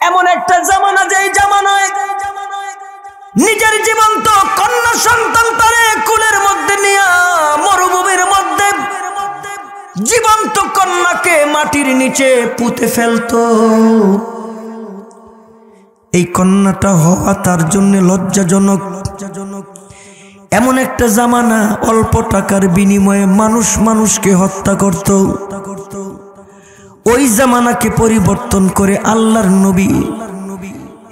এমন একটা জামানা, যেই জামানায় নিজের জীবন্ত কন্যা সন্তান তারে কুলের মধ্যে নিয়ে মরুভূমির মধ্যে জীবন্ত কন্যাকে মাটির নিচে পুঁতে ফেলতো। এই কন্যাটা হওয়া তার জন্য লজ্জাজনক। এমন একটা জামানা, অল্প টাকার বিনিময়ে মানুষ মানুষকে হত্যা করত। ওই জামানাকে পরিবর্তন করে আল্লাহর নবী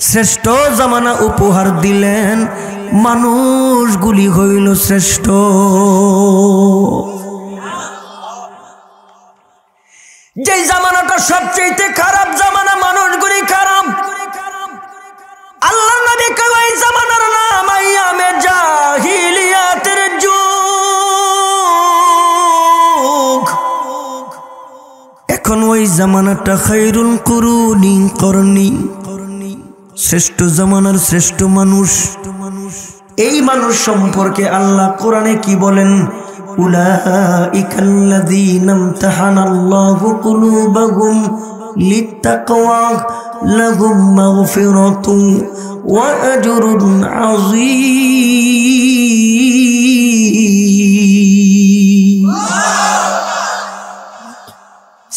শ্রেষ্ঠ জামানা উপহার দিলেন, মানুষগুলি হইল শ্রেষ্ঠ। যে জামানাটা সবচেয়ে খারাপ জামানা, মানুষগুলি খারাপ, আল্লাহর নবী কয় জামানার নাম আইয়ামে জাহিলিয়াতের যুগ। এখন ওই জামানাটা খায়রুল কুরুনি করনি, শ্রেষ্ঠ জামানার শ্রেষ্ঠ মানুষ। এই মানুষ সম্পর্কে আল্লাহ কোরআনে কি বলেন? উলাইকাল্লাযীনা ইমতাহানাল্লাহু কুলুবাহুম লিত্তাকওয়া লাহুম মাগফিরাতুন ওয়া আজরুন আযীম।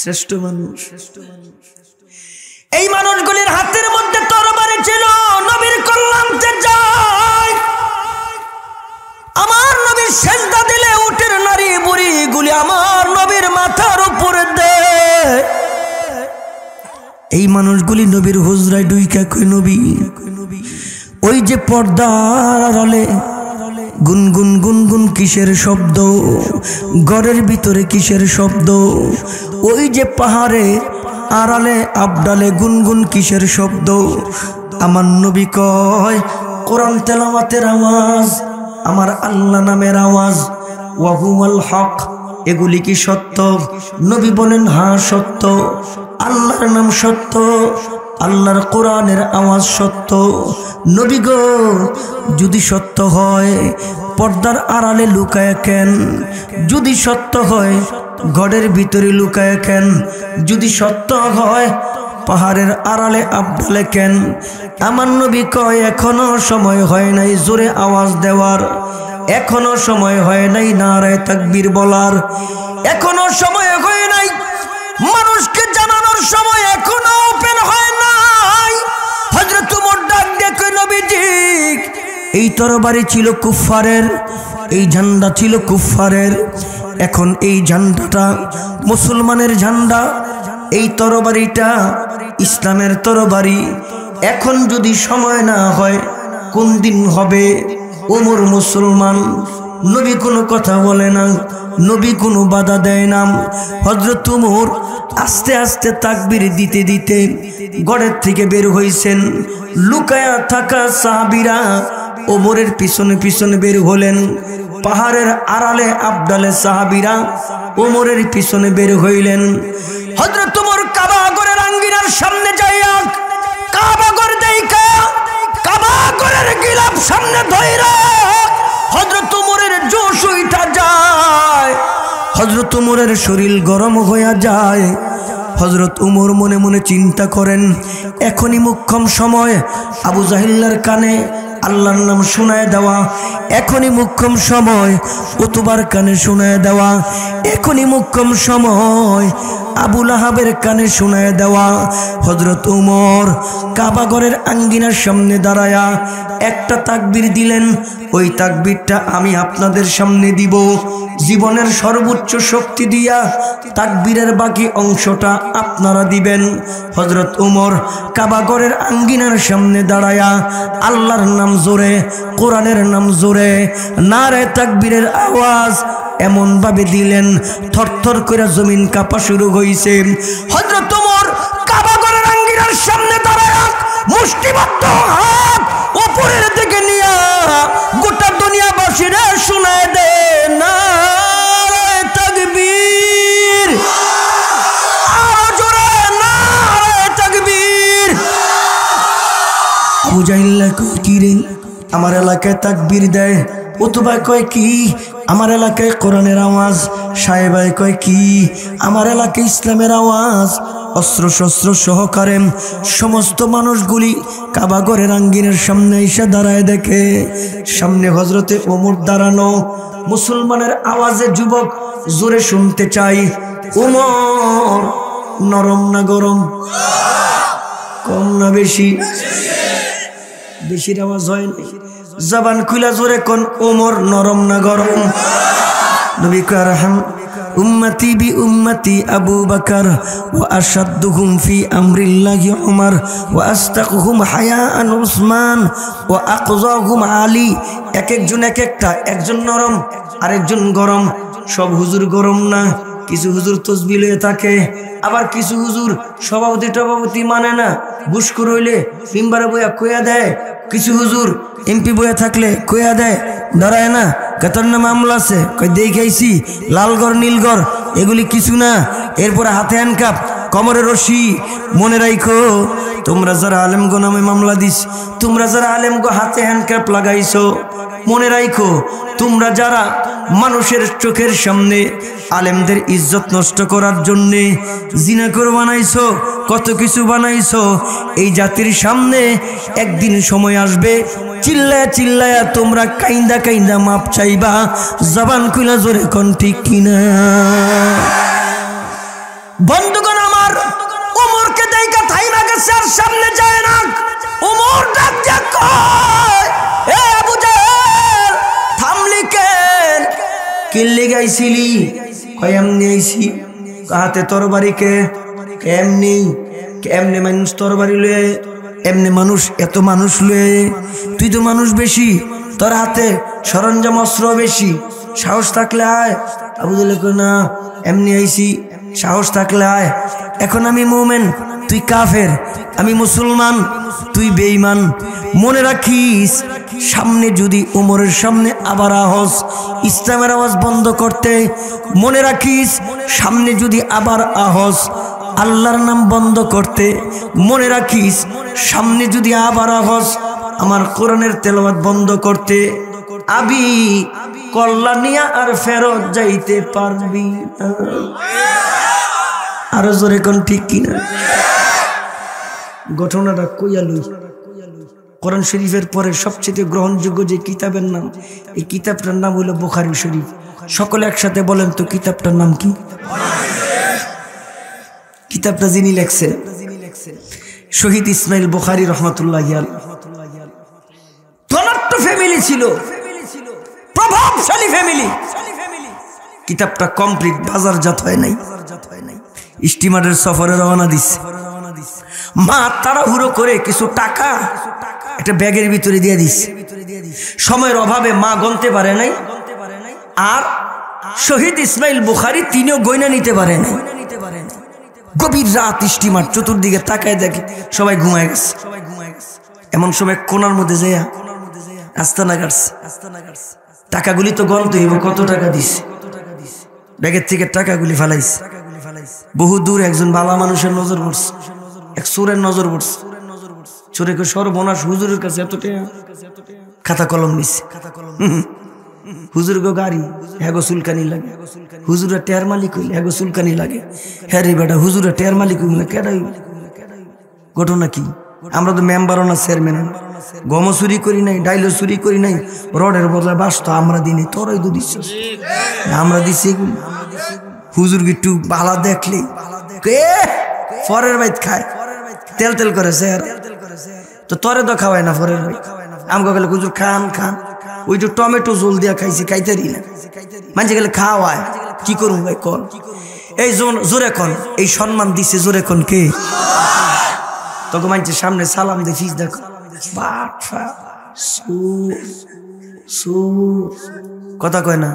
শ্রেষ্ঠ মানুষ। এই মানুষগুলির হাতের মধ্যে তরবারি ছিল, নবীর কল্যাণে যায়। আমার নবীর সেজদা দিলে উটের নারী বুড়ি গুলি আমার নবীর মাথার উপরে দেয়। এই মানুষগুলি নবীর হুজরায় ডুইকা কই নবী। ওই যে পর্দার আড়ালে গুনগুন গুনগুন কিসের শব্দ, ঘরের ভিতরে কিসের শব্দ, ওই যে পাহাড়ে আড়ালে আবডালে গুনগুন কিসের শব্দ। আমার নবী কয় কোরআন তেলাওয়াতের আওয়াজ, আমার আল্লাহ নামের আওয়াজ। ওয়া হুয়াল হক, এগুলি কি সত্য? নবী বলেন হ্যাঁ সত্য, আল্লাহর নাম সত্য, আল্লাহর কোরআনের আওয়াজ সত্য। নবী গো, যদি সত্য হয় পর্দার আড়ালে লুকায় কেন? যদি সত্য হয় ঘরের ভিতরে লুকায় কেন? যদি সত্য হয় পাহাড়ের আড়ালে আবডালে কেন? আমার নবী কয় এখনো সময় হয় নাই জোরে আওয়াজ দেওয়ার, এখনো সময় হয় নাই নারায়ে তাকবীর বলার, এখনো সময় হয় নাই মানুষকে জানানোর সময় এখনো ওপেন হয় নাই। হযরত ওমর ডাক দিয়ে কয় নবীজি, এই তরবারি ছিল কুফফারের, এই ঝান্ডা ছিল কুফফারের, এখন এই ঝান্ডাটা মুসলমানের ঝান্ডা, এই তরবারিটা ইসলামের তরবারি। এখন যদি সময় না হয় কোন দিন হবে? ওমর মুসলমান, নবী কোনো কথা বলে না, নবী কোনো বাধা দেয় না। হযরত ওমর আস্তে আস্তে তাকবীর দিতে দিতে ঘরের থেকে বের হইছেন। লুকায়া থাকা সাহাবীরা ওমরের পিছনে পিছনে বের হলেন। পাহাড়ের আড়ালে আবডালে সাহাবীরা ওমরের পিছনে বের হইলেন। হযরত ওমর কাবা ঘরের আঙ্গিনার সামনে যাইয়া কাবা ঘর দেইখা কাবা ঘরের গিলাফ সামনে ধইরা হযরত ওমরের জোশ উঠা যায়, হযরত ওমরের শরীর গরম হইয়া যায়। হযরত ওমর মনে মনে চিন্তা করেন এখনই মুখ্যম সময় আবু জাহিল্লার কানে আল্লাহর নাম শোনায় দেওয়া, এখনই মুখ্যম সময় উতবার কানে শোনায় দেওয়া, এখনই মুখ্যম সময় আবু লাহাবের কানে শোনায় দেওয়া। হযরত ওমর কাবা ঘরের আঙ্গিনার সামনে দাঁড়ায়া একটা তাকবীর দিলেন। ওই তাকবীরটা আমি আপনাদের সামনে দিব। জীবনের সর্বোচ্চ শক্তি দিয়া তাকবীরের বাকি অংশটা আপনারা দিবেন। হযরত ওমর কাবা ঘরের আঙ্গিনার সামনে দাঁড়ায়া আল্লাহর নাম জোরে, কোরআনের নাম জোরে, নারে তাকবীরের আওয়াজ এমন ভাবে দিলেন থরথর করে জমিন কাঁপা শুরু হইছে। হযরত ওমর কাবা ঘরের আঙ্গিনার সামনে দাঁড়ায়া মুষ্টিবদ্ধ হাত উপরের দিকে নিয়ে গোটা দুনিয়াবাসীরা শোনায় দেন নারে তাকবীর, আরো জোরে নারে তাকবীর। আবু জাহিল কয় কি রে, আমার এলাকায় তাকবীর দেয়। উতবা কয় কি, আমার এলাকায় কোরআনের আওয়াজ। সাহেবাই কয় কি? আমার এলাকায় ইসলামের আওয়াজ। অস্ত্র শস্ত্র সহকারে সমস্ত মানুষগুলি কাবাগরের আঙ্গিনের সামনে এসে দাঁড়ায়, দেখে সামনে হযরতে ওমর দাঁড়ানো। মুসলমানের আওয়াজে যুবক জোরে শুনতে চাই, ওমর নরম না গরম? কম না বেশি? বেশির আওয়াজ হয় না। জবান খুলা জোরে কোন, ওমর নরম না গরম? নবী কয় রহম উম্মতি বি উম্মতি আবু বকর ওয়া আশাদ্দুহুম ফি আমরিল্লাহি উমর ওয়া আস্তাকুহুম হায়াআন উসমান ওয়া আকযাহুম আলী। এক একজন এক একটা, একজন নরম আরেকজন গরম। সব হুজুর গরম না, কিছু হুজুর তসবিহ লয়ে থাকে, আবার কিছু হুজুর সভাপতি টভাপতি মানে না, বুস্কুর হইলে মিম্বারে বইয়া কইয়া দেয়। কিছু হুজুর এমপি বইয়া থাকলে কইয়া দেয়, দাঁড়ায় না, কেতন না মামলা আছে, কই দেখাইছি লালগড় নীলগড়, এগুলি কিছু না। এরপরে হাতে হ্যান্ডকাপ, কোমরে রশি। মনে রাখো, তোমরা যারা আলেমগো নামে মামলা দিস, তোমরা যারা আলেমগো হাতে হ্যান্ডকাপ লাগাইছো, মনে রাখো তোমরা যারা মানুষের চোখের সামনে আলেমদের ইজ্জত নষ্ট করার জন্যে জিনাকর বানাইছো, কত কিছু বানাইছো, এই জাতির সামনে একদিন সময় আসবে চিল্লায়া চিল্লায়া তোমরা কাইন্দা কাইন্দা মাপ চাইবা। জবান খুলা জোরে কোন ঠিক কিনা? বন্ধুগণ আমার, ওমরকে দেখা থাইমা গেছে আর সামনে যায় না। ওমর ডাক দিয়া কয়, এ আবু জাহেল থামলি কেন? কিল্লি গাইছিলি? কয় এমনি আইছি। হাতে তরবারি কে? এমনি। এমনি মানুষ তরবারি লয়ে, এমনি মানুষ এত মানুষ লয়ে, তুই তো মানুষ বেশি, তোর হাতে সরঞ্জাম অস্ত্র বেশি, সাহস থাকলে আয়। আবু জাহেল কয় না, এমনি আইছি, সাহস থাকলে আয়। এখন আমি মুমিন, তুই কাফের, আমি মুসলমান, তুই বেঈমান। মনে রাখিস, সামনে যদি ওমরের সামনে আবার আহস ইসলামের আওয়াজ বন্ধ করতে, মনে রাখিস সামনে যদি আবার আহস আল্লাহর নাম বন্ধ করতে, মনে রাখিস সামনে যদি আবার আহস আমার কোরআনের তেলাওয়াত বন্ধ করতে, আবি কল্যাণিয়া আর ফেরত যাইতে পারবি না। আরো জোরে কোন ঠিক কিনা? ঘটনাটা কইয়া লই। কোরআন শরীফের পরে সবচেয়ে গ্রহণযোগ্য যে কিতাবের নাম, এই কিতাবটার নাম হলো বুখারী শরীফ। সকলে একসাথে বলেন তো কিতাবটার নাম কি? কিতাবটা যিনি লেখছেন শহীদ ইসমাইল বুখারী রাহমাতুল্লাহি আলাইহি। ধনাঢ্য ফ্যামিলি ছিল, প্রভাবশালী ফ্যামিলি। কিতাবটা কমপ্লিট, বাজারজাত হয় নাই। স্টিমারের সফরে রওনা দিছে। মা তাড়াহুড়ো করে কিছু টাকা একটা ব্যাগের ভিতরে দিয়ে দিছে। সময়ের অভাবে মা গনতে পারে নাই, আর শহীদ ইসমাইল বুখারী তিনিও গয়না নিতে পারে নাই। গভীর রাত, স্টিমার চতুর্দিকে তাকায় দেখে সবাই ঘুমায় গেছে। এমন সময় কোনার মধ্যে যাইয়া আস্তানা গাড়ছে। টাকাগুলি তো গনতে হইব, কত টাকা দিছে। ব্যাগের থেকে টাকাগুলি ফালাইছে। বহু দূর একজন বালা মানুষের নজর পড়ছে, এক চোরের নজর পড়ছে। চোরে কে সর্বনাশ, হুজুরের কাছে এত টাকা, খাতা কলম নিচ্ছে। হুজুর গো গাড়ি, হ্যাগো চুলকানি লাগে। হুজুরের টেয়ার মালিক হইলে হ্যাগো চুলকানি লাগে। হ্যাঁ রে বেটা, হুজুরের টেয়ার মালিক হইলে কেডাই? ঘটনা কি? আমরা তো মেম্বারও না, চেয়ারম্যান না, গমও চুরি করি নাই, ডাইলও চুরি করি নাই, রডের বদলে বাস তো আমরা দিনে, তোরাই তো দিচ্ছ, আমরা দিচ্ছি এগুলি। হুজুর একটু বালা দেখলে পরের বাইত খায়, তেল তেল করে স্যার, তো তরে তো খাওয়ায় না পরের বাইত। আমাকে গেলে হুজুর খান খান, ওই যে টমেটো জল দিয়া খাইছি, খাইতেরি না। মানছে গেলে খাওয়ায়, কি করুন ভাই কন? এই জোরে কন, এই সম্মান দিছে জোরে কন কে? তোকে মানছে সামনে সালাম দিয়ে ফিস দেখো, কথা কয় না।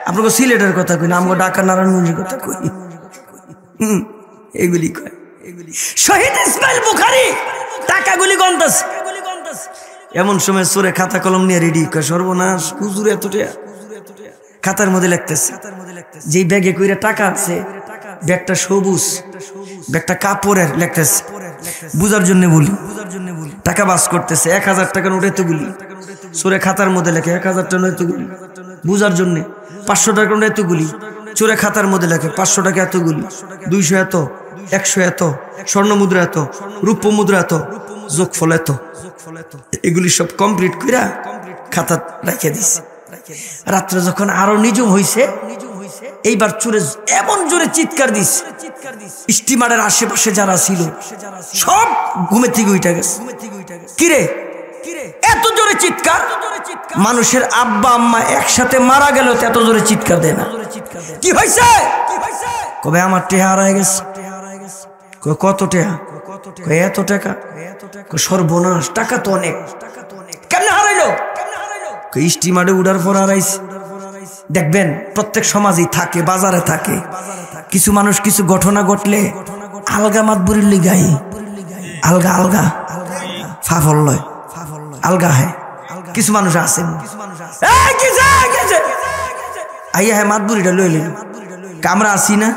আপনাকে সিলেটের কথা কই না, আমাকে ঢাকা নারায়ণগঞ্জের কথা কই। এগুলি কয়। শহীদ ইসমাইল বুখারী টাকাগুলি গন্তাছে। এমন সময় চোরে খাতা কলম নিয়ে রেডি, কয় সর্বনাশ, হুজুর এত টাকা। খাতার মধ্যে লিখতেছে, যে ব্যাগে কইরা টাকা আছে, ব্যাগটা সবুজ, ব্যাগটা কাপড়ের, লিখতেছে বুঝার জন্য বলি। টাকা বাস করতেছে, 1000 টাকা নোট এতগুলি। চোরে খাতার মধ্যে লেখে 1000 টাকা এতগুলি। বুঝার জন্য। 500 টাকা এতগুলি, চোরে খাতার মধ্যে লেখে 500 টাকা এতগুলি, 200 এত, 100 এত, স্বর্ণ মুদ্রা এত, রূপ্য মুদ্রা এত, যোগফল এত। এগুলি সব কমপ্লিট কইরা খাতা রেখে দিছে। রাত্রে যখন আরো নিজম হইছে, এইবার চোরে এমন জোরে চিৎকার দিছে, স্টিমারের আশেপাশে যারা ছিল সব ঘুমে থেকে উঠে গেছে। কিরে এত জোরে চিৎকার, মানুষের আব্বা আম্মা একসাথে মারা গেল এত জোরে চিৎকার দেয় না। কি হয়েছে? কবে আমার টেহা হারায় গেছে। কত টেহা? এত টাকা। সর্বনাশ, টাকা তো অনেক। কেমনে হারাইলো? স্টিমারে উড়ার পর হারাইছে। দেখবেন প্রত্যেক সমাজেই থাকে, বাজারে থাকে কিছু মানুষ, কিছু ঘটনা ঘটলে আলগা মাতবুরির লিগাই, আলগা আলগা ফাফল লয়, আলগা হয়। কিছু মানুষ আছেন আইয়া হ্যাঁ মাতবুরিটা লইলেন, কামরা আসি না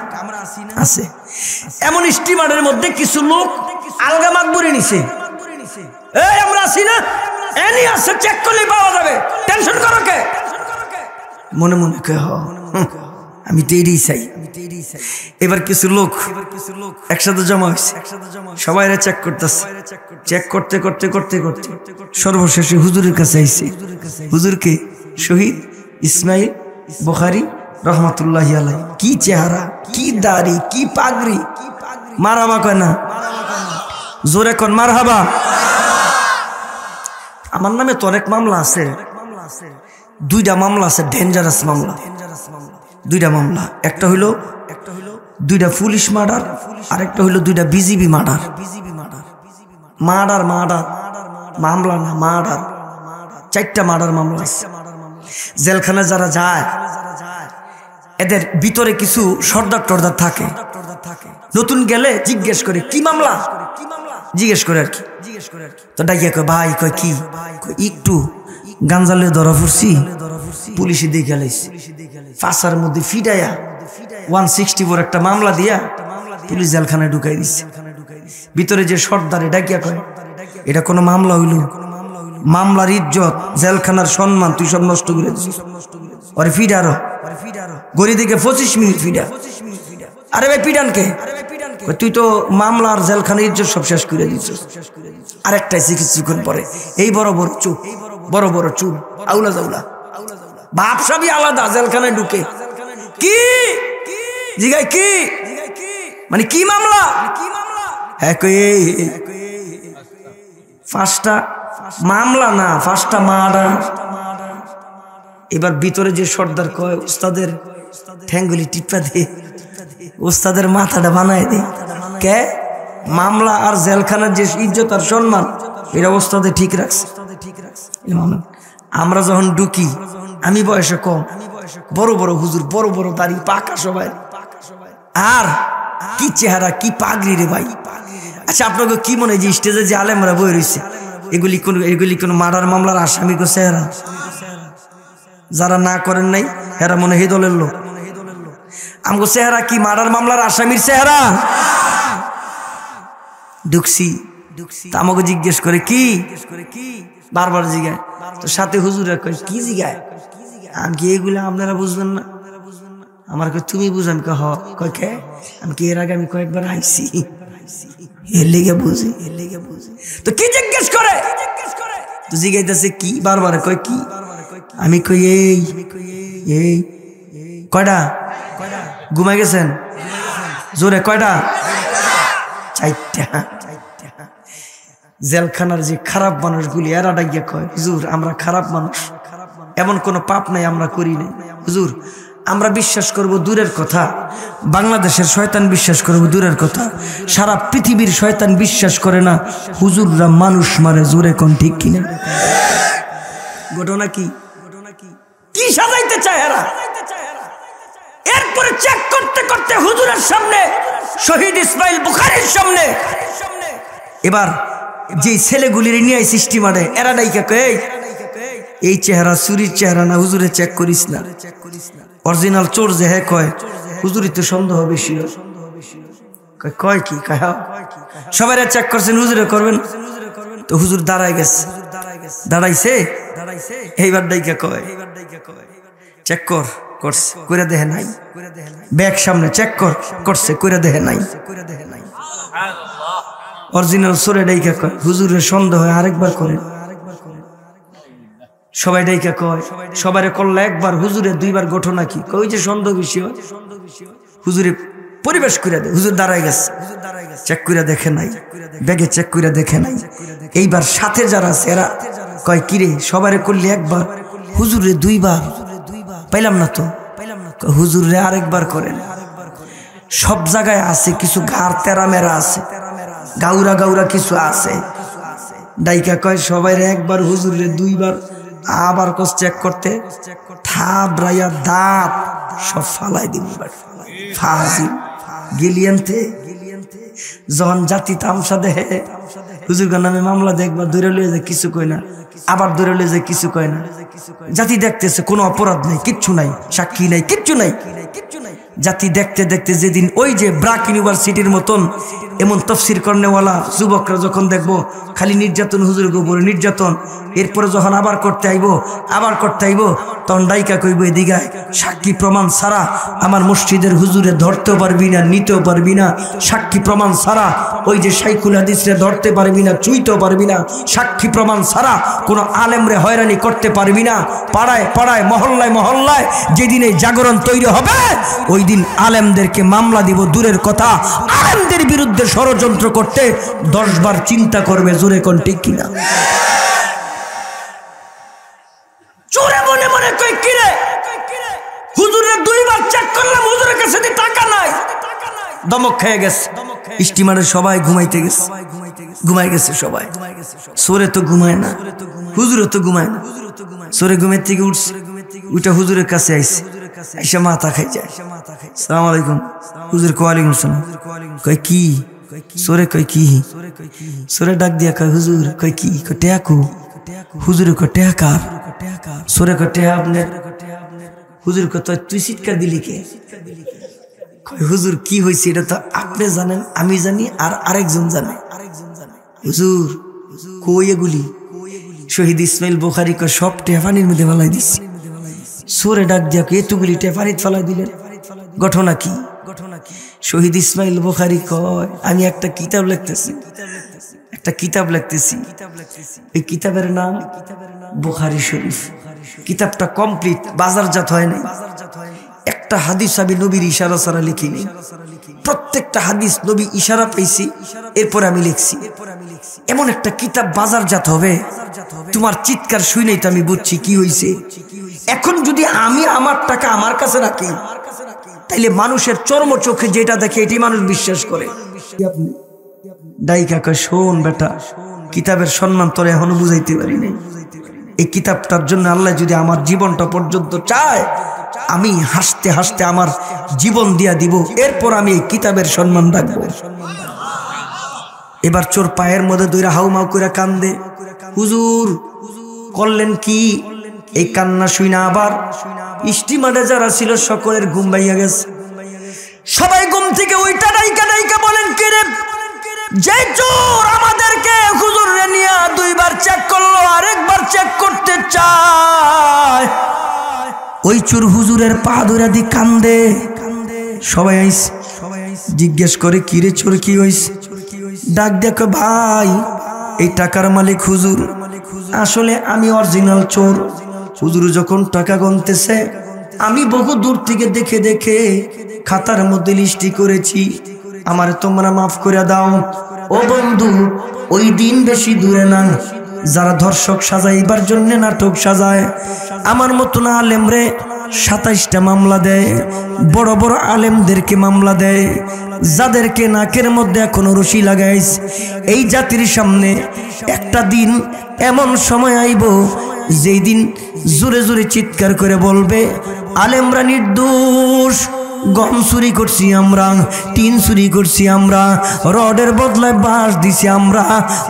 আছে। এমন স্টিমারের মধ্যে কিছু লোক আলগা মাতবুরি নিছে। এই আমরা আসি না, এনি আছে, চেক করলে পাওয়া যাবে, টেনশন করো কে? মনে মনে কে আমি তো এরই চাই। এবার কিছু লোক একসাথে জমা হয়েছে, সবাই চেক করতেছে। চেক করতে করতে করতে করতে সর্বশেষে হুজুরের কাছে আইছে। হুজুরকে শহীদ ইসমাইল বুখারী রহমাতুল্লাহি আলাইহি। কি চেহারা, কি দাড়ি, কি পাগড়ি! মারহাবা কয় না? জোরে কোন মারহাবা। আমার নামে তো অনেক মামলা আছে, 2টা মামলা আছে, ডেঞ্জারাস মামলা। 2টা মামলা, একটা হইলো 2টা পুলিশ মার্ডার, আর একটা হইলো 2টা বিজিবি মার্ডার। মার্ডার মার্ডার মামলা না, মার্ডার। 4টা মার্ডার মামলা আছে। জেলখানায় যারা যায় এদের ভিতরে কিছু সর্দার টর্দার থাকে, নতুন গেলে জিজ্ঞেস করে কি মামলা, জিজ্ঞেস করে আর কি। তো ডাকিয়া কয় ভাই, কয় কি? একটু গাঞ্জালে ধরা পড়ছি, পুলিশে দিয়ে গেলাইছে, ফাঁসার মধ্যে ফিডাইয়া 164 একটা মামলা দিয়া পুলিশ জেলখানায় ঢুকাই দিচ্ছে। ভিতরে যে সর্দারে ডাকিয়া কয় এটা কোনো মামলা হইল? মামলার ইজ্জত, জেলখানার সম্মান তুই সব নষ্ট করে দিছিস। আরে ফিডারো, গড়ি দিকে 25 মিনিট ফিডা। আরে ভাই পিডান কে? তুই তো মামলার জেলখানার ইজ্জত সব শেষ করে দিছিস। আরেকটাই কিছুক্ষণ পরে এই বড় বড় চুপ, বড় বড় চুপ, আউলা জাউলা বাপ সবই আলাদা, জেলখানায় ঢুকে কি জিগায় কি মানে কি মামলা? হ্যাঁ কই 5টা মামলা না, 5টা মার্ডার। এবার ভিতরে যে সর্দার কয় ওস্তাদের ঠ্যাঙ্গুলি টিপা দে, ওস্তাদের মাথাটা বানায় দে। কে? মামলা আর জেলখানার যে ইজ্জত আর সম্মান এটা ওস্তাদে ঠিক রাখছে। আমরা যখন ঢুকি, আমি বয়সে কম, বড় বড় হুজুর, বড় বড় দাড়ি, পাকা সবাই, আর কি চেহারা, কি পাগড়ি রে ভাই! আচ্ছা আপনাকে কি মনে হয় যে স্টেজে যে আলেমরা বই রয়েছে এগুলি কোন মার্ডার মামলার আসামি কো চেহারা? যারা না করেন নাই এরা মনে হয় দলের লোক। আমগো চেহারা কি মার্ডার মামলার আসামির চেহারা? ঢুকছি, আমাকে জিজ্ঞেস করে কি, বারবার জিগায়। তো সাথে হুজুরা কয় কি জিগায়? আমি কি এগুলা আপনারা বুঝবেন না? আমার কয় তুমি বুঝ। আমি কয় কে? আমি কি এর আগে আমি কয়েকবার আইছি, এর লেগে বুঝি। তো কি জিজ্ঞেস করে? তো জিগাইতেছে কি, বারবার কয় কি? আমি কই এই এই কয়টা? ঘুমাই গেছেন? জোরে কয়টা? 4টা। জেলখানার যে খারাপ মানুষগুলি এরা ডাকিয়া কয় হুজুর আমরা খারাপ মানুষ, এমন কোনো পাপ নাই আমরা করি নাই। হুজুর আমরা বিশ্বাস করব দূরের কথা, বাংলাদেশের শয়তান বিশ্বাস করব দূরের কথা, সারা পৃথিবীর শয়তান বিশ্বাস করে না হুজুররা মানুষ মারে। জোরে কোন ঠিক কিনা? ঘটনা কি? কি সাজাইতে চায় এরা? এরপরে চেক করতে করতে হুজুরের সামনে, শহীদ ইসমাইল বুখারীর সামনে, এবার যে ছেলেগুলির নিয়ে সৃষ্টি মারে এরা ডাইকা কয় এই চেহারা চুরির চেহারা না, হুজুরে চেক করিস না। অরিজিনাল চোর যে হ্যাঁ কয় হুজুরি তো সন্দেহ বেশি। কয় কি? সবাই চেক করছেন, হুজুরে করবেন। তো হুজুর দাঁড়ায় গেছে, দাঁড়াইছে, এইবার ডাইকা কয় চেক করছে করে দেখে নাই, ব্যাগ সামনে চেক করছে করে দেখে নাই, অরিজিনাল চোরে ডাইকা কয় হুজুরের সন্দেহ হয় আরেকবার করে, সবাই ডাইকা কয় সবারে করলে একবার হুজুরে দুইবার ঘটনা কি ওই যে সন্দেহ বেশি হয়, হুজুরে পরিবেশ করে দেয়, হুজুর দাঁড়ায় গেছে চেক করে দেখে নাই, ব্যাগে চেক করে দেখে নাই। এইবার সাথে যারা আছে এরা কয় কিরে সবারে করলে একবার হুজুরে দুইবার পাইলাম না তো, হুজুরে আরেকবার করেন। সব জায়গায় আছে কিছু ঘাড় তেরা মেরা আছে, গাউরা গাউরা কিছু আছে, ডাইকা কয় সবাই একবার হুজুরে দুইবার, আবার কস চেক করতে থাবড়াইয়া দাঁত সব ফালাই দিন ফাজিল গিলিয়ানতে। যখন জাতি তামসা দেহে হুজুর নামে মামলা দেখবার ধরে লয়ে যায় কিছু কয় না, আবার ধরে লয়ে যায় কিছু কয় না, জাতি দেখতেছে কোনো অপরাধ নাই, কিচ্ছু নাই, সাক্ষী নাই, কিচ্ছু নাই। জাতি দেখতে দেখতে যেদিন ওই যে ব্রাক ইউনিভার্সিটির মতন এমন তফসির করনেওয়ালা যুবকরা যখন দেখবো খালি নির্যাতন হুজুরের উপরে নির্যাতন, এরপরে যখন আবার করতে আইব তখন ডাইকা কইব এদিগায় সাক্ষী প্রমাণ ছাড়া আমার মসজিদের হুজুরে ধরতেও পারবি না, নিতেও পারবি না, সাক্ষী প্রমাণ ছাড়া ওই যে শাইখুল হাদিসরে ধরতে পারবি না, চুইতেও পারবি না, সাক্ষী প্রমাণ ছাড়া কোনো আলেমরে হয়রানি করতে পারবি না। পাড়ায় পাড়ায় মহল্লায় মহল্লায় যেদিন এই জাগরণ তৈরি হবে ওই দিন আলেমদেরকে মামলা দিব দূরের কথা, আলেমদের বিরুদ্ধে ষড়যন্ত্র করতে 10 বার চিন্তা করবে। জোরে কোন ঠিক কিনা? চোরে মনে মনে কই কিরে হুজুরের 2 বার চেক করলাম হুজুরের কাছে টাকা নাই, দমক খেয়ে গেছে, স্টিমারে সবাই ঘুমাইতে গেছে, ঘুমাই গেছে সবাই। চোরে তো ঘুমায় না, হুজুরে তো ঘুমায় না, চোরে ঘুমের থেকে উঠছে, উঠে হুজুরের কাছে আইছে, আইসা মাথা খাই যায়, সালাম আলাইকুম হুজুর। ওয়ালাইকুম সালাম। কয় কি? চোরে কয় কি? চোরে ডাক দিয়া কয় হুজুর। কয় কি? কয় টেকু। হুজুরে কয় টেকার। চোরে কয় টেহা আপনার। হুজুর কয় তুই চিৎকার দিলি কে? কয় হুজুর কি হয়েছে এটা তো আপনি জানেন, আমি জানি, আর আরেকজন জানে। হুজুর কই এগুলি? শহীদ ইসমাইল বুখারী কয় সব টেহা পানির মধ্যে ফেলাই দিছি। চোরে ডাক দিয়া এতগুলি টেহা পানিতে ফেলাই দিলেন, ঘটনা কি? শহীদ ইসমাইল বুখারী কয় আমি একটা কিতাব লিখতেছি, এই কিতাবের নাম বুখারী শরীফ। কিতাবটা কমপ্লিট, বাজারজাত হয় নাই, একটা হাদিস আমি নবীর ইশারা ছাড়া লিখিনি, প্রত্যেকটা হাদিস নবী ইশারা পাইছি এরপর আমি লিখছি। এমন একটা কিতাব বাজারজাত হবে তোমার চিৎকার শুনেই তো আমি বুঝছি কি হয়েছে। এখন যদি আমি আমার টাকা আমার কাছে রাখি তাইলে মানুষের চর্ম চোখে যেটা দেখে এটি মানুষ বিশ্বাস করে। ডাইকা কয় শোন বেটা, কিতাবের সম্মান তোরে এখনো বুঝাইতে পারি নাই। এই কিতাবটার জন্য আল্লাহ যদি আমার জীবনটা পর্যন্ত চায় আমি হাসতে হাসতে আমার জীবন দিয়া দিব, এরপর আমি এই কিতাবের সম্মান রাখবো। এবার চোর পায়ের মধ্যে দইরা হাউমাউ করে কান্দে, হুজুর করলেন কি? এই কান্না শুইনা আবার স্টিমারে যারা ছিল সকলের ঘুম ভাইয়া গেছে, সবাই ঘুম থেকে ওইটা ডাইকা বলেন কে রে? যে চোর আমাদেরকে হুজুরে নিয়ে 2 বার চেক করলো, আরেকবার চেক করতে চায়, ওই চোর হুজুরের পা ধরে দি কান্দে। সবাই আইছে, জিজ্ঞেস করে কি রে চোর কি হইছে? ডাক দেখো ভাই এই টাকার মালিক হুজুর, আসলে আমি অরিজিনাল চোর। হুজুর যখন টাকা গুনতেছে আমি বহু দূর থেকে দেখে দেখে খাতার মধ্যে লিস্টি করেছি, আমারে তোমরা মাফ করে দাও। ও বন্ধু, ওই দিন বেশি দূরে না যারা ধর্ষক সাজাইবার জন্য নাটক সাজায়, আমার মতন আলেমরে 27টা মামলা দেয়, বড় বড় আলেমদেরকে মামলা দেয়, যাদেরকে নাকের মধ্যে এখনো রশি লাগাইছে। এই জাতির সামনে একটা দিন এমন সময় আইব যেই দিন জোরে জোরে চিৎকার করে বলবে আলেমরা নির্দোষ, গম চুরি করছি আমরা, টিন চুরি করছি আমরা, রডের বদলায় বাঁশ দিছি আমরা।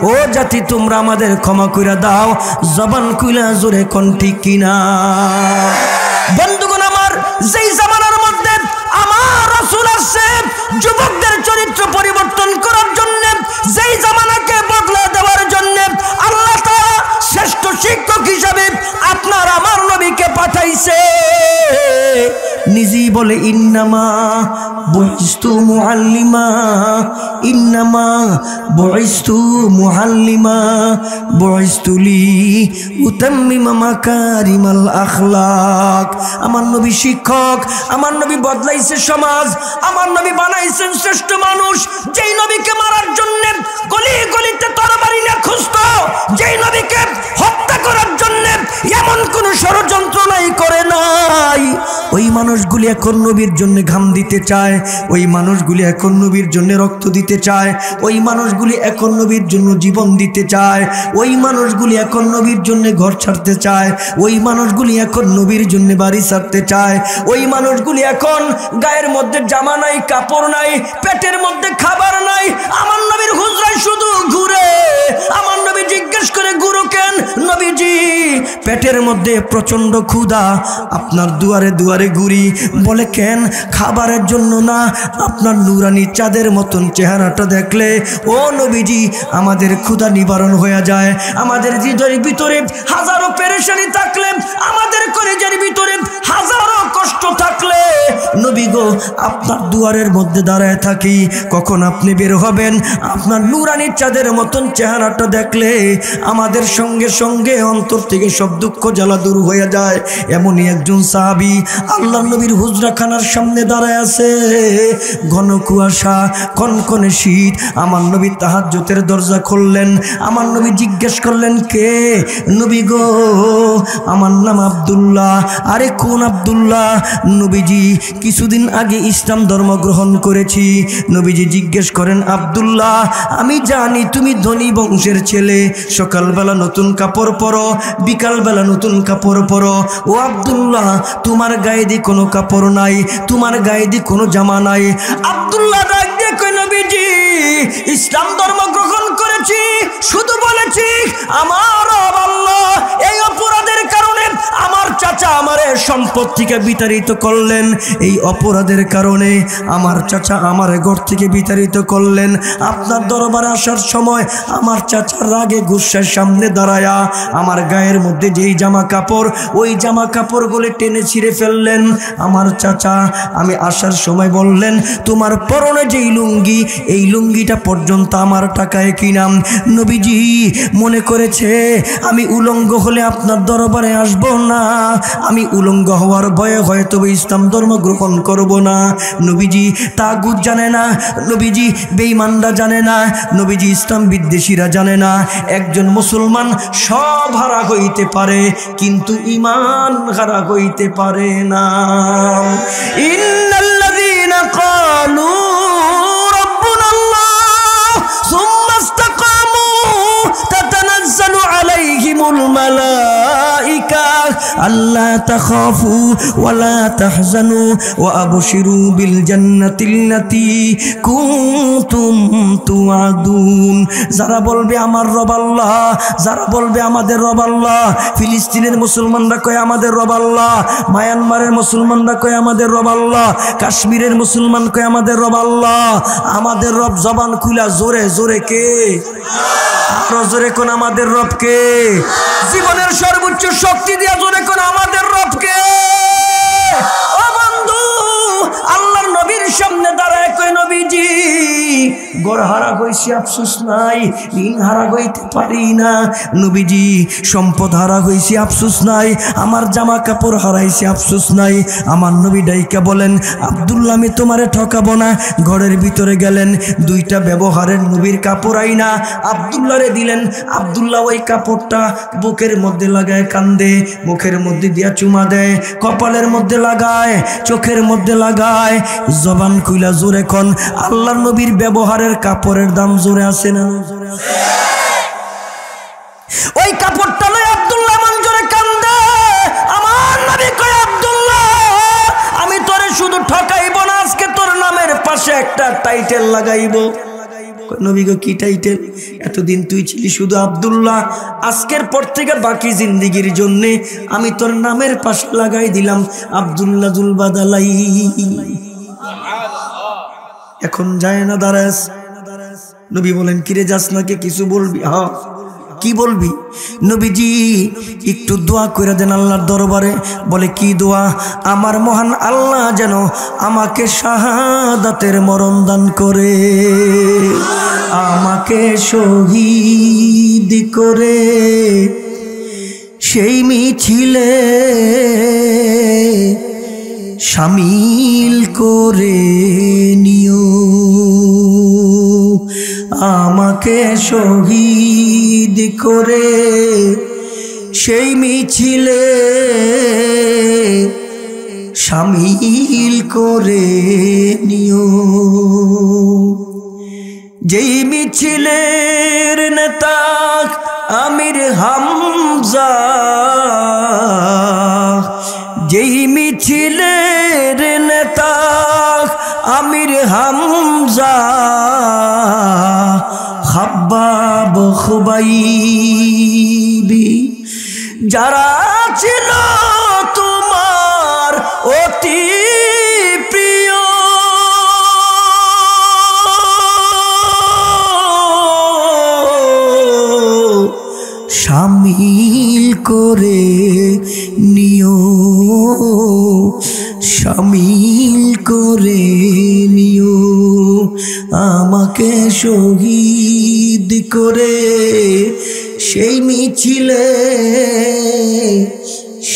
ও জাতি তোমরা আমাদের ক্ষমা করে দাও। জবান খুইলা জোরে কোন ঠিক কিনা? বন্ধুগণ আমার, যেই জামানার মধ্যে আমার রাসূল আসছে যুবকদের চরিত্র পরিবর্তন করার জন্য, যেই জামানাকে বদলে দেওয়ার জন্য আল্লাহ তাআলা শ্রেষ্ঠ শিক্ষক হিসাবে আপনার আমার নবীকে পাঠাইছে। বলে ইন্নামা বুইস্তু মুআল্লিমা, ইন্নামা বুইস্তু মুআল্লিমা, বুইস্তু লি উতাম্মিমা মাকারিমাল আখলাক। আমার নবী শিক্ষক, আমার নবী বদলাইছে সমাজ, আমার নবী বানাইছেন শ্রেষ্ঠ মানুষ। যেই নবীকে মারার জন্য গলি গলিতে তরবারি নিয়ে খুঁজতো, যেই নবীকে হত্যা করার জন্য এমন কোন ষড়যন্ত্র নাই করে নাই, ওই মানুষগুলি এখন নবীর জন্য ঘাম দিতে চায়, ওই মানুষগুলি এখন নবীর জন্য রক্ত দিতে চায়, ওই মানুষগুলি এখন নবীর জন্য জীবন দিতে চায়, ওই মানুষগুলি এখন নবীর জন্য ঘর ছাড়তে চায়, ওই মানুষগুলি এখন নবীর জন্য বাড়ি ছাড়তে চায়, ওই মানুষগুলি এখন গায়ের মধ্যে জামা নাই, কাপড় নাই, পেটের মধ্যে খাবার নাই, আমার নবীর হুজরায় শুধু ঘুরে। আমার নবী জিজ্ঞেস করে ঘুরো কেন? নবীজি পেটের মধ্যে প্রচন্ড ক্ষুধা, আপনার দুয়ারে দুয়ারে ঘুরি। বলে কেন? খাবারের জন্য না, আপনার নুরানি চাঁদের মতন চেহারাটা দেখলে ও নবীজি আমাদের ক্ষুধা নিবারণ হয়ে যায়। আমাদের হৃদয়ের ভিতরে হাজারো পেরেশানি থাকলে, আমাদের কলিজার ভিতরে হাজারো কষ্ট থাকলে নবী গো আপনার দুয়ারের মধ্যে দাঁড়ায় থাকি। কখন আপনি বের হবেন? আপনার নুরানি চাঁদের মতন চেহারাটা দেখলে আমাদের সঙ্গে সঙ্গে অন্তর থেকে সব দুঃখ জ্বালা দূর হয়ে যায়। এমনই একজন সাহাবী আল্লাহ নবীর হুজরাখানার সামনে দাঁড়ায় আছে, ঘন কুয়াশা, কনকনে শীত। আমার নবী তাহাজ্জুদের দরজা খুললেন, আমার নবী জিজ্ঞেস করলেন কে? নবী গো আমার নাম আব্দুল্লাহ। আরে কোন আব্দুল্লাহ? নবীজি কিছুদিন আগে ইসলাম ধর্ম গ্রহণ করেছি। নবীজি জিজ্ঞেস করেন আব্দুল্লাহ আমি জানি তুমি ধনী বংশের ছেলে, সকালবেলা নতুন কাপড় পরো, বিকালবেলা নতুন কাপড় পরো। ও আব্দুল্লাহ তোমার গায়ে দিয়ে কোনো কাপড় নাই, তোমার গায়ে দিয়ে কোনো জামা নাই। আব্দুল্লাহ ডাক দিয়ে কই নবীজি ইসলাম ধর্ম গ্রহণ করেছি, শুধু বলেছি আমার আল্লাহ এই অপরাধের কারণে আমার চাচা আমারে সম্পদ থেকে বিতাড়িত করলেন, এই অপরাধের কারণে আমার চাচা আমার ঘর থেকে বিতাড়িত করলেন। আপনার দরবারে আসার সময় আমার চাচার রাগে গুসার সামনে দাঁড়ায়া আমার গায়ের মধ্যে যেই জামা কাপড়, ওই জামা কাপড়গুলো টেনে ছিঁড়ে ফেললেন। আমার চাচা আমি আসার সময় বললেন তোমার পরনে যেই লুঙ্গি, এই লুঙ্গিটা পর্যন্ত আমার টাকায় কিনাম। নবীজি মনে করেছে আমি উলঙ্গ হলে আপনার দরবারে আসব না, আমি উলঙ্গ হওয়ার ভয়ে হয়তো ইসলাম ধর্ম গ্রহণ করব না। নবীজি তাগুত জানে না, নবীজি বেঈমানরা জানে না, নবীজি ইসলাম বিদ্বেষীরা জানে না। একজন মুসলমান সব হারা হইতে পারে কিন্তু ঈমান হারা হইতে পারে না। ইন্নাল্লাযীনা ক্বালু রাব্বুনাল্লাহ সুম্মা ইসতাকামু তাতানাজ্জালু আলাইহিমুল মালাইকা আল্লা তাখাফু ওয়ালা তাহজানু ওয়া আবশিরু বিল জান্নাতিল্লাতী কুনতুম তুআদুন। যারা বলবে আমার রব আল্লাহ, যারা বলবে আমাদের রব আল্লাহ, ফিলিস্তিনের মুসলমানরা কয় আমাদের রব আল্লাহ, মায়ানমারের মুসলমানরা কয় আমাদের রব আল্লাহ, কাশ্মীরের মুসলমান কয় আমাদের রব আল্লাহ। আমাদের রব জবান খুলা জোরে জোরে কে? আরো জোরে কোন আমাদের রব কে? জীবনের সর্বোচ্চ শক্তি দিয়া জোরে কোন আমাদের রব কে? ও বন্ধু আল্লাহর নবীর সামনে দাঁড়ায় কই নবীজি গড় হারা হইছি আফসোস নাই, ঋণ হারা হইতে পারি না। নবীজি সম্পদ হারা হইছি আফসোস নাই, আমার জামা কাপড় হারাইছি আফসোস নাই। আমার নবী ডাইকা বলেন আব্দুল্লাহ আমি তোমারে ঠকাবো না। ঘরের ভিতরে গেলেন, দুইটা ব্যবহারের নবীর কাপড় আইনা আব্দুল্লাহরে দিলেন। আব্দুল্লাহ ওই কাপড়টা বুকের মধ্যে লাগায় কান্দে, মুখের মধ্যে দিয়া চুমা দেয়, কপালের মধ্যে লাগায়, চোখের মধ্যে লাগায়। জবান খুইলা জোরে কোন আল্লাহর নবীর ব্যবহারের কাপড়ের দাম জোরে আছে না? ওই কাপড়টা লয় আব্দুল্লাহ মান জোরে কান্দে। আমার নবী কয় আব্দুল্লাহ আমি তোরে শুধু ঠকাইব না, আজকে তোর নামের পাশে একটা টাইটেল লাগাইব। নবী গো কি টাইটেল? এতদিন তুই ছিলি শুধু আব্দুল্লাহ, আজকের পর থেকে বাকি জিন্দেগির জন্য আমি তোর নামের পাশে লাগাই দিলাম আব্দুল্লাহ জুল বাদালাই। এখন যায় না দাঁড়াস। নবী বলেন কিরে যাস নাকি কিছু বলবি? হ্যাঁ কি বলবি? নবীজি একটু দোয়া করে দেন আল্লাহর দরবারে। বলে কি দোয়া? আমার মহান আল্লাহ যেন আমাকে শাহাদাতের মরণ দান করে, আমাকে শহীদ করে সেই মিছিলে শামিল করে নিও, আমাকে শহীদ করে সেই মিছিলে শামিল করে নিও। যেই মিছিলের নেতা আমির হামজা, যেই মিছিলের নেতা আমির হামজা, খাব্বাব খুবাইবি, যারা ছিল তোমার অতি প্রিয়, শামিল করে নিও, শামিল করে নিও, আমাকে শহীদ করে সেই মিছিলে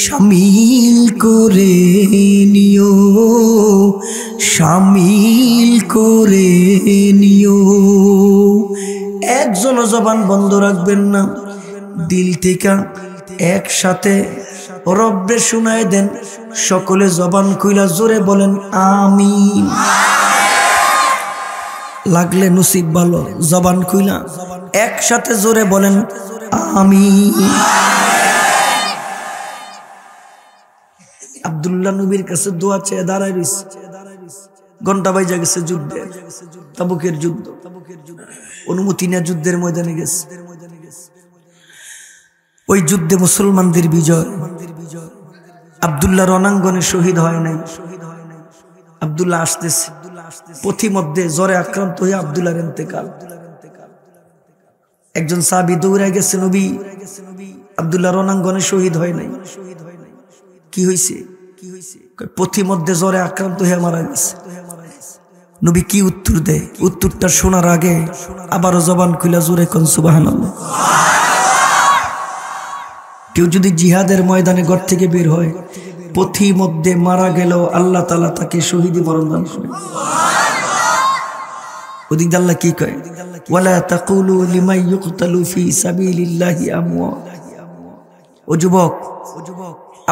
শামিল করে নিও, শামিল করে নিও। একজন জবান বন্ধ রাখবেন না, দিল থেকে একসাথে রব্বে শুনায় দেন। সকলে জবান খুইলা জোরে বলেন আমিন। লাগলে নসিব ভালো, জবান খুইলা একসাথে জোরে বলেন আমিন। আব্দুল্লাহ নবীর কাছে দোয়া চেয়ে দাঁড়ায় রইছে। ঘন্টা বাইজা গেছে যুদ্ধে, তাবুকের যুদ্ধ, অনুমতি নিয়ে যুদ্ধের ময়দানে গেছে। ওই যুদ্ধে মুসলমানদের বিজয়। আব্দুল্লাহ রণাঙ্গনে শহীদ হয় নাই। আব্দুল্লাহ আসতেছে, পথিমধ্যে জ্বরে আক্রান্ত হয়ে আব্দুল্লাহর ইন্তেকাল। একজন সাহাবী দৌড়ায় গেছে, নবী আব্দুল্লাহ রণাঙ্গনে শহীদ হয় নাই, কি হয়েছে? পথিমধ্যে জ্বরে আক্রান্ত হয়ে মারা গেছে। নবী কি উত্তর দেয়? উত্তরটা শোনার আগে আবারও জবান খুলে জোরে কোন সুবহানাল্লাহ। কেউ যদি জিহাদের ময়দানে ঘর থেকে বের হয়, পথিমধ্যে মারা গেল, আল্লাহ তাআলা তাকে শহীদি মরণ দান করে। ওদিক আল্লাহ কি কয়? ওয়ালা তাকুলু লিমান ইউকতালু ফি সাবিলিল্লাহি আমওয়াত। ও যুবক,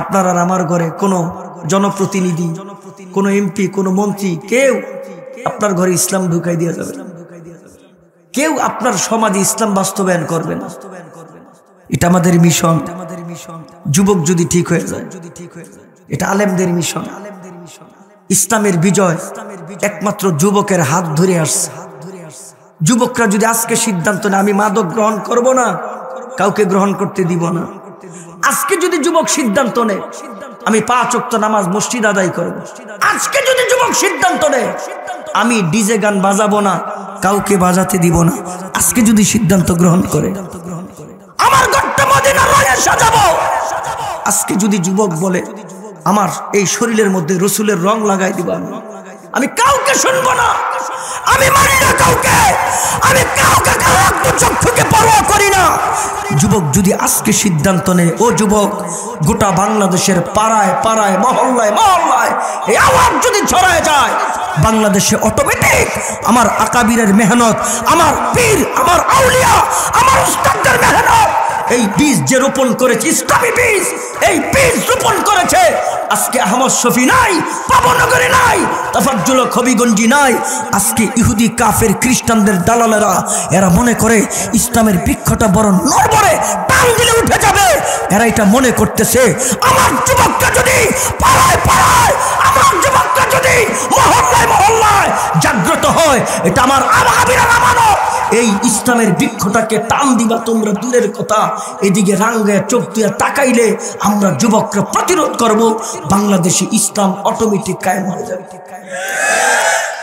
আপনার আর আমার ঘরে কোন জনপ্রতিনিধি, কোন এমপি, কোন মন্ত্রী, কেউ আপনার ঘরে ইসলাম ঢুকাই দিয়ে যাবে না। কেউ আপনার সমাজে ইসলাম বাস্তবায়ন করবে না। এটা আমাদের মিশন। যুবক যদি ঠিক হয়ে যায়, এটা আলেমদের মিশন। ইসলামের বিজয় একমাত্র যুবকের হাত ধরে আসছে। যুবকরা যদি আজকে সিদ্ধান্ত নেয় আমি মাদক গ্রহণ করব না, কাউকে গ্রহণ করতে দিব না। আজকে যদি যুবক সিদ্ধান্ত নেয় আমি 5 ওয়াক্ত নামাজ মসজিদ আদায় করব, আজকে যদি যুবক সিদ্ধান্ত নেয় আমি ডিজে গান বাজাবো না, কাউকে বাজাতে দিব না, আজকে যদি সিদ্ধান্ত গ্রহণ করে আমার ঘরটা মদিনা রঙে সাজাবো, আজকে যদি যুবক বলে আমার এই শরীরের মধ্যে রসুলের রং লাগাই দিব, আমি কাউকে শুনবো না, আমি মানি না কাউকে, আমি কাউকে চক্ষুকে পরোয়া করি না। যুবক যদি আজকে সিদ্ধান্ত নেয়, ও যুবক, গোটা বাংলাদেশের পাড়ায় পাড়ায়, মহল্লায় মহল্লায় এই আওয়াজ যদি ছড়ায় যায়, বাংলাদেশে অটোমেটিক আমার আকাবিরের মেহনত, আমার পীর, আমার আউলিয়া, আমার উস্তাদদের মেহনত, এই বীজ যে রোপণ করেছে, ইসলামী বীজ, এই বীজ রোপণ করেছে। আজকে আহমদ শফি নাই, পাবনগরে নাই, তাফাজ্জুল হবিগঞ্জি নাই। আজকে ইহুদি কাফের খ্রিস্টানদের দালালেরা এরা মনে করে ইসলামের বৃক্ষটা বড় নড়বড়ে, টান দিলে উঠে যাবে। এরা এটা মনে করতেছে আমার যুবকটা যদি পাড়ায় পাড়ায়, আমার যুবকটা যদি মহল্লায় মহল্লায় জাগ্রত হয়, এটা আমার আবাবিরা আমানত। এই ইসলামের বৃক্ষটাকে টান দিবা তোমরা দূরের কথা, এদিকে রাঙ্গে চোখ দিয়ে তাকাইলে আমরা যুবকরা প্রতিরোধ করব, বাংলাদেশে ইসলাম অটোমেটিক কায়েম হয়ে যাবে।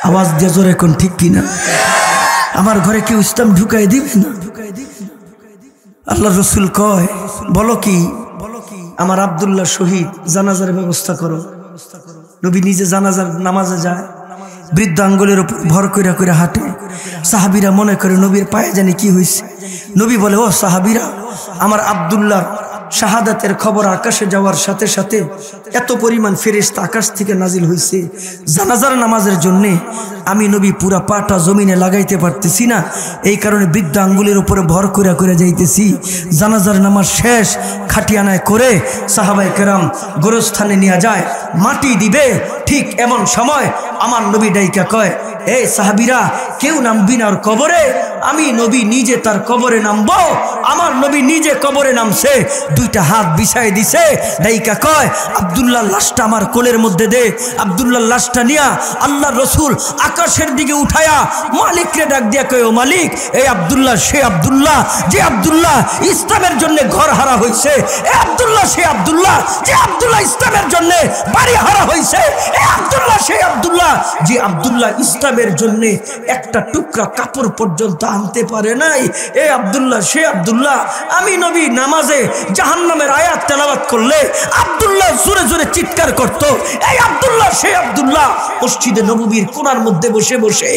আওয়াজ দিয়ে জোরে কোন ঠিক কিনা? আমার ঘরে কেউ ইসলাম ঢুকাই দিবে না, আল্লাহ রসুল কয় বলো কি, আমার আব্দুল্লাহ শহীদ, জানাজার ব্যবস্থা করো। নবী নিজে জানাজার নামাজে যায়, বৃদ্ধ আঙ্গুলের উপর ভর কইরা কইরা হাঁটে। সাহাবীরা মনে করে নবীর পায়ে জানি কি হয়েছে। নবী বলে, ও সাহাবীরা, আমার আব্দুল্লাহ শাহাদাতের খবর আকাশে যাওয়ার সাথে সাথে এত পরিমাণ ফেরেশতা আকাশ থেকে নাজিল হয়েছে, জানাজার নামাজের জন্যে আমি নবী পুরা পাটা জমিনে লাগাইতে পারতেছি না, এই কারণে বৃদ্ধ আঙ্গুলের উপরে ভর কইরা কইরা যাইতেছি। জানাজার নামাজ শেষ, খাটিয়ানায় করে সাহাবায়ে কেরাম গোরস্থানে নিয়ে যায়, মাটি দিবে। ঠিক এমন সময় আমার নবী ডাইকা কয়, এই সাহাবীরা, কেউ নামবি না ওর কবরে, আমি নবী নিজে তার কবরে নামবো। আমার নবী নিজে কবরে নামছে, দুইটা হাত বিছায় দিছে, ডাইকা কয়, আব্দুল্লাহ লাশটা আমার কোলের মধ্যে দে। আব্দুল্লাহ লাশটা নিয়া আল্লাহ রসুল আকাশের দিকে উঠায়া মালিককে ডাক দিয়া কয়, ও মালিক, এই আব্দুল্লাহ সে আব্দুল্লাহ যে আব্দুল্লাহ ইসলামের জন্য ঘর হারা হয়েছে, এ আব্দুল্লাহ সে আব্দুল্লাহ যে আব্দুল্লাহ ইসলামের জন্য বাড়ি হারা হয়েছে, এ আব্দুল্লাহ সে আব্দুল্লাহ যে আব্দুল্লাহ ইসলামের জন্য একটা টুকরা কাপড় পর্যন্ত আনতে পারে নাই। এ আব্দুল্লাহ সে আব্দুল্লাহ। আমি নবী নামাজে জাহান্নামের আয়াত তেলাওয়াত করলে আব্দুল্লাহ জোরে জোরে চিৎকার করত, এই আব্দুল্লাহ সে আব্দুল্লাহ। মসজিদে নববীর কোণার মধ্যে বসে বসে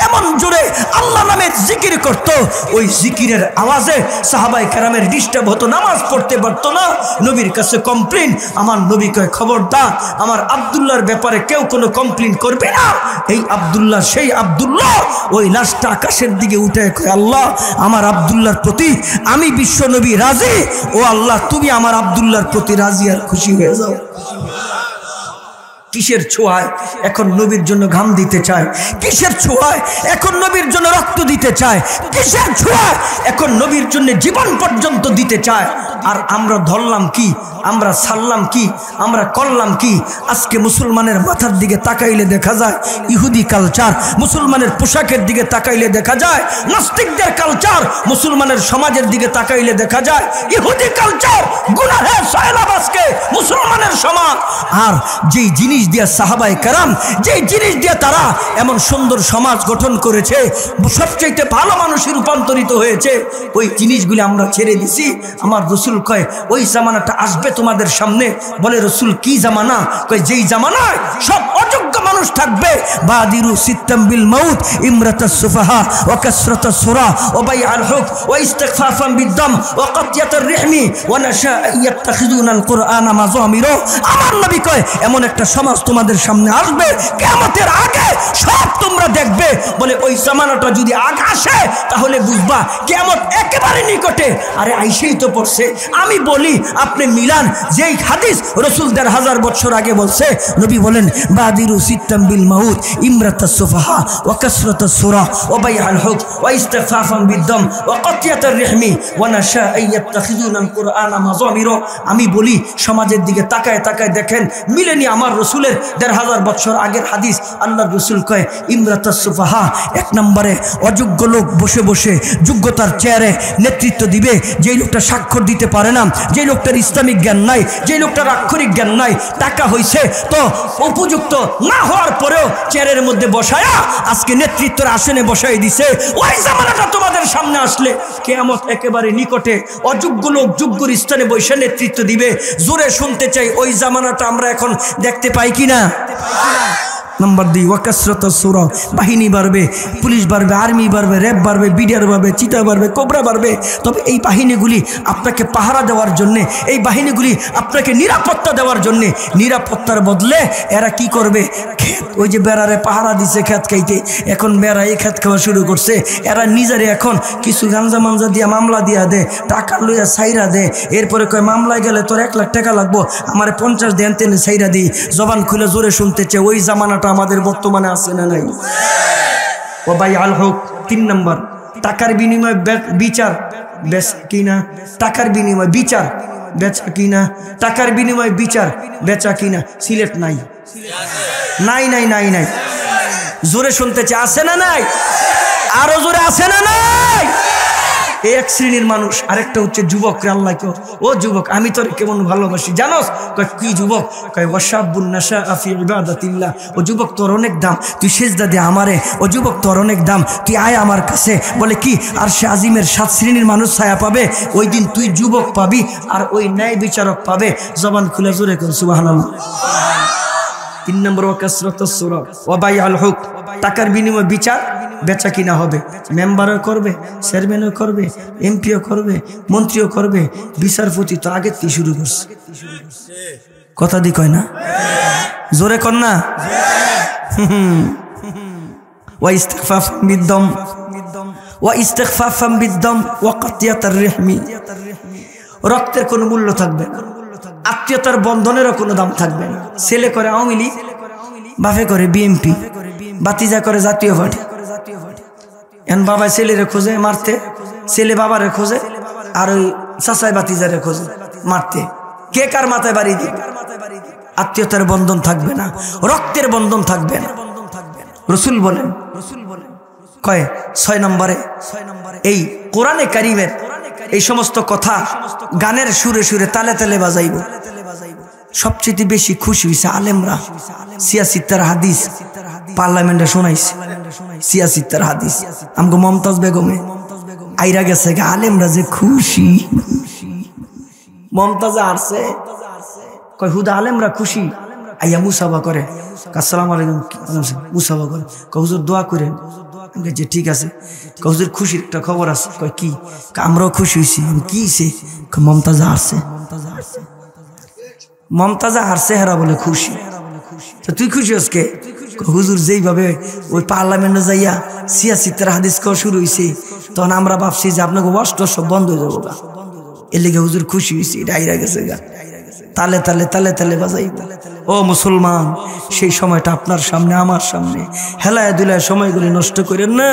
এমন জোরে আল্লাহ নামের জিকির করত, ওই জিকিরের আওয়াজে সাহাবায়ে কেরামের ডিস্টার্ব হতো, নামাজ পড়তে পারতো না। নবীর কাছে কমপ্লেন। আমার নবী কয়, খবরদার, আমার আব্দুল্লাহর ব্যাপারে কেউ কোনো কমপ্লেন করবে না। এই আব্দুল্লাহ সেই আব্দুল্লাহ। ওই লাশটা আকাশের দিকে উঠে কয়, আল্লাহ, আমার আব্দুল্লাহর প্রতি আমি বিশ্ব নবী রাজি। ও আল্লাহ, তুমি আমার আব্দুল্লাহর প্রতি রাজি আর খুশি হয়ে যাও। কিসের ছোঁয়ায় এখন নবীর জন্য ঘাম দিতে চায়? কিসের ছোঁয়ায় এখন নবীর জন্য রক্ত দিতে চায়? কিসের ছোঁয়ায় এখন নবীর জন্য জীবন পর্যন্ত দিতে চায়? আর আমরা ধরলাম কি, আমরা ছাড়লাম কি, আমরা করলাম কি? আজকে মুসলমানের মাথার দিকে তাকাইলে দেখা যায় ইহুদি কালচার, মুসলমানের পোশাকের দিকে তাকাইলে দেখা যায় নাস্তিকদের কালচার, মুসলমানের সমাজের দিকে তাকাইলে দেখা যায় ইহুদি কালচার। গুনাহের সয়লাব আজকে মুসলমানের সমাজ। আর যেই জিনিস দিয়া সাহাবায়ে কেরাম, যেই জিনিস দিয়া তারা এমন সুন্দর সমাজ গঠন করেছে, সবচেয়ে ভালো মানুষে রূপান্তরিত হয়েছে, ওই জিনিসগুলি আমরা ছেড়ে দিছি। আমার রসুল কয়, ওই জামানাটা আসবে তোমাদের সামনে। বলে, রসুল কি জামানা? কয়, যেই জামানায় সব অযোগ্য মানুষ থাকবে। বাদিরু সিত্তাম বিল মাউত ইমরাতাস সুফাহা ওয়া কাসরাতাস সুরা ওয়া বাইআল হুক ওয়া ইস্তিগফাফান বিদ্দাম ওয়া কাতিয়াতার রিহমি ওয়া নাশা ইয়াত্তাখিযুনাল কুরআনা মাযামিরা। আমার নবী কয়, এমন একটা সমাজ তোমাদের সামনে আসবে, কিয়ামতের আগে সব তোমরা দেখবে। বলে, ওই জামানাটা যদি আগে আসে তাহলে বুঝবা কিয়ামত একেবারে নিকটে। আরে আইসেই তো পড়ছে। আমি বলি, আপনি মিলান, যেই হাদিস রাসূল ১৫০০ বছর আগে বলছে, নবী বলেন, বাদিরু সিত্তাম বিল মাউত ইমরাতাস সুফাহা ওয়া কাসরাতাস সুরা ওয়া বাইআল হুক ওয়া ইস্তিগফাফান বিদ্দাম ওয়া কাতিয়াতার রিহমি ওয়া নাশা ইয়াত্তাখিযুনাল কুরআনা মাযামিরা। আমি বলি, সমাজের দিকে তাকায় তাকায় দেখেন, মিলেনি আমার রসুলের ১৫০০ বছর আগের হাদিস। আল্লাহর রসুল কয়, ইমরাতাস সুফাহা, এক নম্বরে অযোগ্য লোক বসে বসে যোগ্যতার চেয়ারে নেতৃত্ব দিবে, যেই লোকটা স্বাক্ষর দিতে পারে না, যে লোকটার ইসলামিক জ্ঞান নাই, যে লোকটার আক্ষরিক জ্ঞান নাই, টাকা হয়েছে তো উপযুক্ত না হওয়ার পরেও চেয়ারের মধ্যে বসায়া আজকে নেতৃত্বের আসনে বসাই দিছে। ওই জামানাটা তোমাদের সামনে আসলে কিয়ামত একেবারে নিকটে। অযোগ্য লোক যোগ্যর স্থানে বসে নেতৃত্ব দিবে। জোরে শুনতে চাই, ওই জামানাটা আমরা এখন দেখতে পাই কিনা? নাম্বার ২, ওয়াকাসরাতাস সূরা, বাহিনী বাড়বে, পুলিশ বাড়বে, আর্মি বাড়বে, র্যাব বাড়বে, বিডিআর বাড়বে, চিতা বাড়বে, কোবরা বাড়বে। তবে এই বাহিনীগুলি আপনাকে পাহারা দেওয়ার জন্যে, এই বাহিনীগুলি আপনাকে নিরাপত্তা দেওয়ার জন্যে, নিরাপত্তার বদলে এরা কি করবে? ক্ষেত, ওই যে বেড়ারে পাহারা দিছে ক্ষেত খাইতে, এখন বেড়া এই ক্ষেত খাওয়া শুরু করছে। এরা নিজেরে এখন কিছু গাঞ্জা মাঞ্জা দিয়া মামলা দিয়া দে, টাকা লইয়া সাইরা দে, এরপরে কয় মামলায় গেলে তোর ১ লাখ টাকা লাগবো, আমার ৫০ দেন তেনে সাইরা দিই। জবান খুলে জোরে শুনতে চাই, ওই জামানাটা আমাদের বর্তমানে আছে না নাই? ও ভাই আল হক ৩ নম্বর, টাকার বিনিময়ে বিচার বেচা কিনা, টাকার বিনিময়ে বিচার বেচা কিনা, টাকার বিনিময়ে বিচার বেচা কিনা। সিলেট নাই? নাই নাই নাই নাই। জোরে শুনতে চাই, আছে না নাই? আরো জোরে, আছে না নাই? এই এক শ্রেণীর মানুষ। আরেকটা হচ্ছে যুবক রে আল্লাহ কয় ও যুবক আমি তোরে কেমন ভালোবাসি জানোস? কয় কি যুবক? কয় ওয়াশাবুন নাশা ফি ইবাদাতিল্লাহ। ও যুবক তোর অনেক দাম, তুই সিজদা দে আমারে। ও যুবক তোর অনেক দাম, তুই আয় আমার কাছে। বলে কি? আর সে আজিমের 7 শ্রেণীর মানুষ ছায়া পাবে ওই দিন, তুই যুবক পাবি আর ওই ন্যায় বিচারক পাবে। জবান খুলে জোরে কোন সুবহানাল্লাহ। 3 নম্বর ওয়াকাসরাতুস সুরাব ওয়া বাইআল হুক, টাকার বিনিময়ে বিচার বেচা কিনা হবে। মেম্বারও করবে, চেয়ারম্যানও করবে, এমপিও করবে, মন্ত্রীও করবে, বিচারপতি তো আগে থেকে শুরু করছে। কথা দি কয় না? জোরে কর না। ওয়া ইস্তিগফাফাম বিদ্দম ওয়া ইস্তিগফাফাম বিদ্দম ওয়া কাতিয়াতার রিহমি, রক্তের কোনো মূল্য থাকবে না, আত্মীয়তার বন্ধনেরও কোনো দাম থাকবে না। ছেলে করে আওয়ামী লীগ, বাপে করে বিএনপি, বাতিজা করে জাতীয় পার্টি। এখন বাবা ছেলেরে খোঁজে মারতে, ছেলে বাবারে খোঁজে, আর ওই চাচাই বাতিজারে খোঁজে মারতে। কে কার মাথায় বাড়ি দিবে? আত্মীয়তার বন্ধন থাকবে না, রক্তের বন্ধন থাকবে না। রসুল বলেন কয় 6 নম্বরে এই কোরআনে কারিমের এই সমস্ত কথা গানের সুরে সুরে তালে তালে বাজাইব। সবচেয়ে বেশি খুশি হয়েছে আলেমরা। সিয়াসিত্তার হাদিস পার্লামেন্টে শোনাইছে, সিয়াসিত্তার হাদিস আমগো মমতাজ বেগমে আইরা গেছে, আলেমরা যে খুশি। মমতাজে আসছে কয় হুদা আলেমরা খুশি, আইয়া মুসাফা করে, আসসালামু আলাইকুম মুসাফা করে, হুজুর দোয়া করেন। যে ঠিক আছে। হুজুর খুশির একটা খবর আছে। কয় কি? আমরাও খুশি হয়েছি। কি হয়েছে? মমতাজা হারছে। মমতাজা হারছে, হেরা বলে খুশি। তো তুই খুশি আজকে? হুজুর যেইভাবে ওই পার্লামেন্টে যাইয়া সিয়াসিত্তার হাদিস খাওয়া শুরু হয়েছে, তখন আমরা ভাবছি যে আপনাকে ওয়াস্ট সব বন্ধ হয়ে যাবো গা। এর লেগে হুজুর খুশি হয়েছে, এটা আইরা গেছে গা। তালে তালে তালে তালে বাজাই। ও মুসলমান, সেই সময়টা আপনার সামনে আমার সামনে। হেলায় দুলায় সময়গুলি নষ্ট করেন না,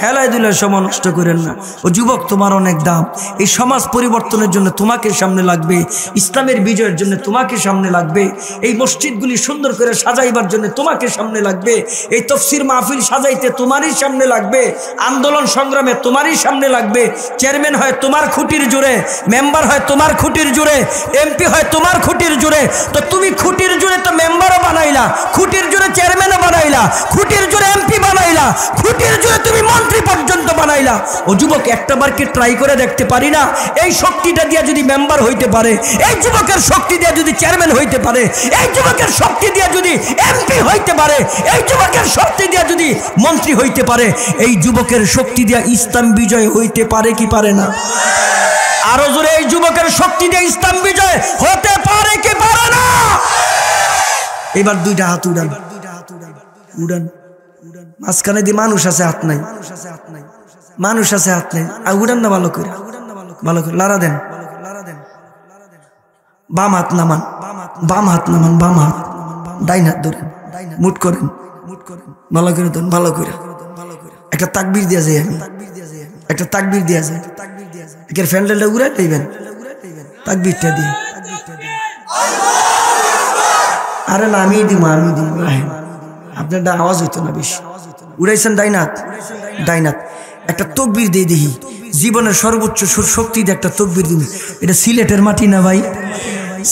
হেলায় দুলায় সময় নষ্ট করেন না। ও যুবক, তোমার অনেক দাম। এই সমাজ পরিবর্তনের জন্য তোমাকে সামনে লাগবে, ইসলামের বিজয়ের জন্য তোমাকে সামনে লাগবে, এই মসজিদগুলি সুন্দর করে সাজাইবার জন্য তোমাকে সামনে লাগবে, এই তফসির মাহফিল সাজাইতে তোমারই সামনে লাগবে, আন্দোলন সংগ্রামে তোমারই সামনে লাগবে। চেয়ারম্যান হয় তোমার খুঁটির জোরে, মেম্বার হয় তোমার খুঁটির জোরে, এমপি হয় তোমার খুঁটির জোরে। তো তুমি খুঁটির জোরে তো মেম্বারও বানাইলা, খুঁটির জোরে চেয়ারম্যানও বানাইলা, খুঁটির জোরে এমপি বানাইলা, খুঁটির জোরে তুমি মন্ত্রী পর্যন্ত বানাইলা। ও যুবক, একটাবার কি ট্রাই করে দেখতে পারি না? এই শক্তিটা দিয়ে যদি মেম্বার হইতে পারে, এই যুবকের শক্তি দিয়ে যদি চেয়ারম্যান হইতে পারে, এই যুবকের শক্তি দিয়ে যদি এমপি হইতে পারে, এই যুবকের শক্তি দিয়ে যদি মন্ত্রী হইতে পারে, এই যুবকের শক্তি দিয়ে ইসলাম বিজয় হইতে পারে কি পারে না? আরো জোরে, এই যুবকের শক্তি দিয়ে ইসলাম বিজয় হতে পারে কি পারে না? এবার 2টা হাত উড়ান, উড়ান। মাঝখানে দিয়ে মানুষ আছে, হাত নাই। মানুষ আছে, হাত নাই। আর উড়ান না, ভালো করে, ভালো করে লারা দেন। বাম হাত নামান, বাম হাত নামান, বাম হাত। ডাইন হাত ধরেন, মুট করেন, ভালো করে দেন, ভালো করে। একটা তাকবীর দেওয়া যায়, আমি একটা তাকবীর দেওয়া যায়। একের ফ্যান্ডেলটা উড়াই দিবেন তাকবীরটা দিয়ে। আরে না, আমি দিব, আমি দিব। আপনারটা আওয়াজ হইতো না বেশি। উড়াইছেন ডাইন হাত, ডাইন হাত। একটা তকবীর দিয়ে দেখি, জীবনের সর্বোচ্চ শক্তি দিয়ে একটা তকবীর দিন। এটা সিলেটের মাটি না ভাই?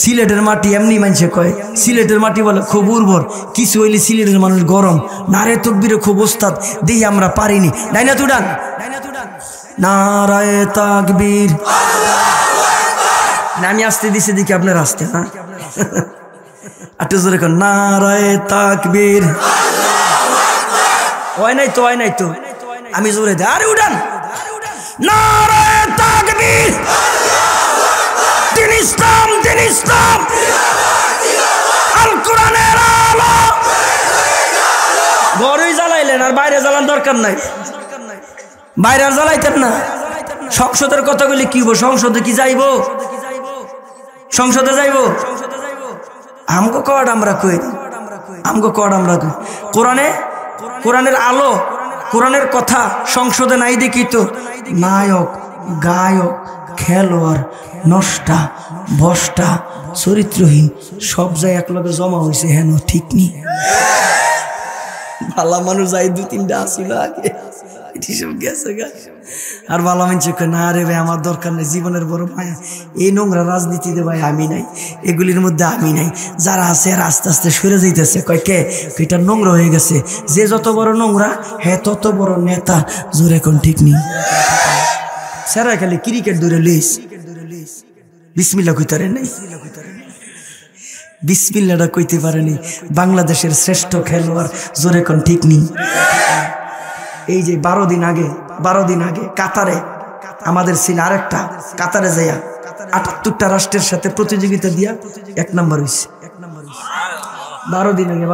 সিলেটের মাটি এমনি মানছে কয়, সিলেটের মাটি বলে খুব উর্বর, কিছু হইলে সিলেটের মানুষ গরম। নারে তকবীরে খুব ওস্তাদ, দেখি আমরা পারিনি। ডাইন হাত উড়ান, নারায়ে তাকবীর। না, আমি আসতে দিছি দেখি আপনার আসতে না। একটু জোরে কর, নারায়ে তাকবীর। হয় নাই তো, হয় নাই তো, আমি জোরে দিই। আরে উড়ান, নারায়ে তাকবীর। দিন ইসলাম, দিন ইসলাম, আল কোরআনের আলো। ঘরেই জ্বালাইলেন, আর বাইরে জ্বালান দরকার নাই। বাইরে আর জ্বালাইতেন না। সংসদের কথাগুলি কি? সংসদে কি যাইব? সংসদে যাইব? আমগো কড আমরা কই, আমগো কড আমরা কই। কোরআনে, কোরআনের আলো, কোরআনের কথা সংসদে নাই দেখি তো নায়ক, গায়ক, খেলোয়াড়, নষ্টা, বষ্টা, চরিত্রহীন সব যায় একলগে জমা হয়েছে। হেন ঠিক নি? ভালা মানুষ যাই 2-3টা আসিল আগে, আর ভালো মানছে না রে ভাই আমার দরকার নেই, জীবনের বড় মায়া এই নোংরা রাজনীতিতে ভাই আমি নাই, এগুলির মধ্যে আমি নাই। যারা আছে আর আস্তে আস্তে সরে যাইতেছে, কয় কে এটা নোংরা হয়ে গেছে, যে যত বড় নোংরা হ্যাঁ তত বড় নেতা। জোরে কোন ঠিক নেই, সারা খালি ক্রিকেট দূরে লিস বিসমিল্লাহ কইতারে নাই, বিসমিল্লাহটা কইতে পারেনি। বাংলাদেশের শ্রেষ্ঠ খেলোয়াড়, জোরে কোন ঠিক নেই। এই যে 12 দিন আগে কাতারে আমাদের ছিল আরেকটা, কাতারে যাইয়া 78টা রাষ্ট্রের সাথে প্রতিযোগিতা দিয়া 1 নম্বর হইছে। 12 দিন আগে।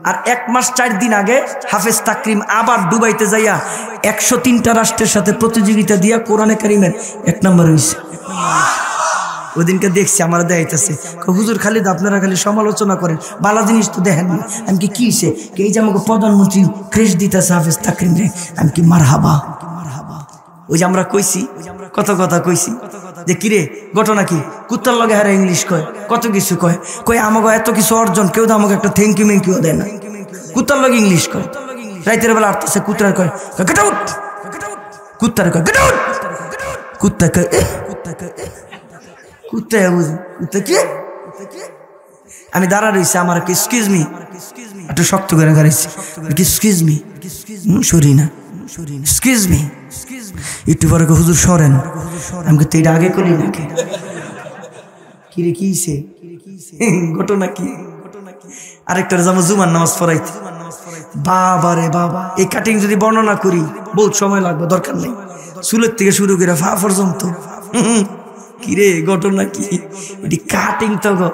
আর 1 মাস 4 দিন আগে হাফেজ তাকরিম আবার দুবাইতে যাইয়া 103টা রাষ্ট্রের সাথে প্রতিযোগিতা দিয়া কোরআনে কারিমের 1 নম্বর হইছে। ওদিনকে দেখছি আমার দেখাইতেছে, হুজুর খালিদ আপনারা খালি সমালোচনা করেন, ভালো জিনিস তো দেখেন না। আমি কি হইছে, এই যে আমাকে প্রধানমন্ত্রী ক্রেশ দিতেছে হাফেজ তাকরিম রে, আমি কি মারহাবা। ওই যে আমরা কইছি, কত কথা কইছি যে কিরে ঘটনা কি, কুত্তার লগে হারে ইংলিশ কয়, কত কিছু কয় আমাকে এত কিছু অর্জন, কেউ তো আমাকে একটা থ্যাংক ইউ মেঙ্কিও দেয় না। কুত্তার লগে ইংলিশ কয়, রাইতের বেলা আটতেছে কুত্তার কয় গেট আউট, কুত্তার কয় গেট আউট, কুত্তা কয় কুত্তা বুঝি কুত্তা কি। আমি দাঁড়া রয়েছি, আমার কি এক্সকিউজ মি একটু শক্ত করে গাড়িছি, এক্সকিউজ মি সরি না, এক্সকিউজ মি একটু পরে হুজুর সরেন। আমি তো এটা আগে করি নাকি, কিরে কি ঘটনা কি। আরেকটার যেমন জুমার নামাজ পড়াইতে, বাবা রে বাবা, এই কাটিং যদি বর্ণনা করি বহুত সময় লাগবে, দরকার নেই। চুলের থেকে শুরু করে ফা পর্যন্ত, কিরে ঘটনা কি। এটি কাটিং তো গো,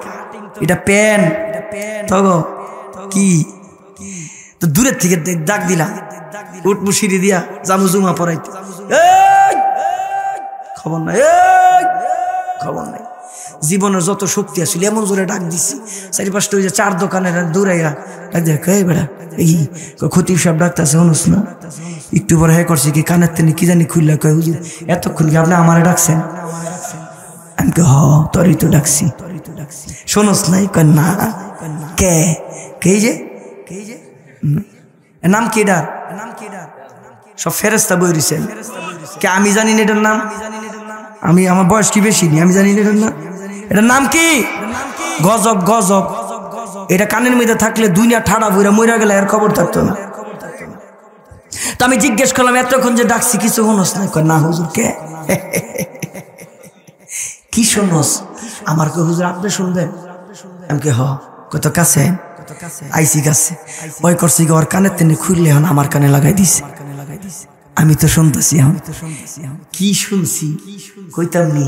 এটা প্যান তো গো কি। তো দূরের থেকে ডাক দিলাম, উঠবো সিঁড়ি দিয়া জামু জুমা পড়াইতে, খবর নাই খবর নাই। জীবনের যত শক্তি আসছিল এমন জোরে ডাক দিছি, 4-5টা ওই যে 4 দোকানের দৌড়াইয়া ডাক দেখ বেড়া এই খতিব সাহেব ডাকতেছে হনুস না। একটু পরে হ্যাঁ করছে কি কানের তেনে কি জানি খুললা, কয় হুজুর এতক্ষণ কি আপনি আমারে ডাকছেন। আমি হ তোরই তো ডাকছি, শোনস নাই। কয় না। কে কে যে নাম কি ডার, সব ফেরেস্তা বই রয়েছেন কে, আমি জানি না এটার নাম। আমি আমার বয়স কি বেশি নি, আমি জানি না এটার নাম। এটার নাম কি? গজব। গজব এটা কানের মধ্যে থাকলে দুনিয়া ঠাড়া বইরা মইরা গেলে এর খবর থাকতো না। তো আমি জিজ্ঞেস করলাম এতক্ষণ যে ডাকছি কিছু শোনস না। কয় না হুজুর। কে কি শোনস? আমার কে হুজুর আপনি শুনবেন। আমি কে হ কত কাছে আইসি কাছে ওই করছি ওর কানের তেনে খুললে হন আমার কানে লাগাই দিছে। আমি তো শুনতেছি, কি শুনছি কইতাম নি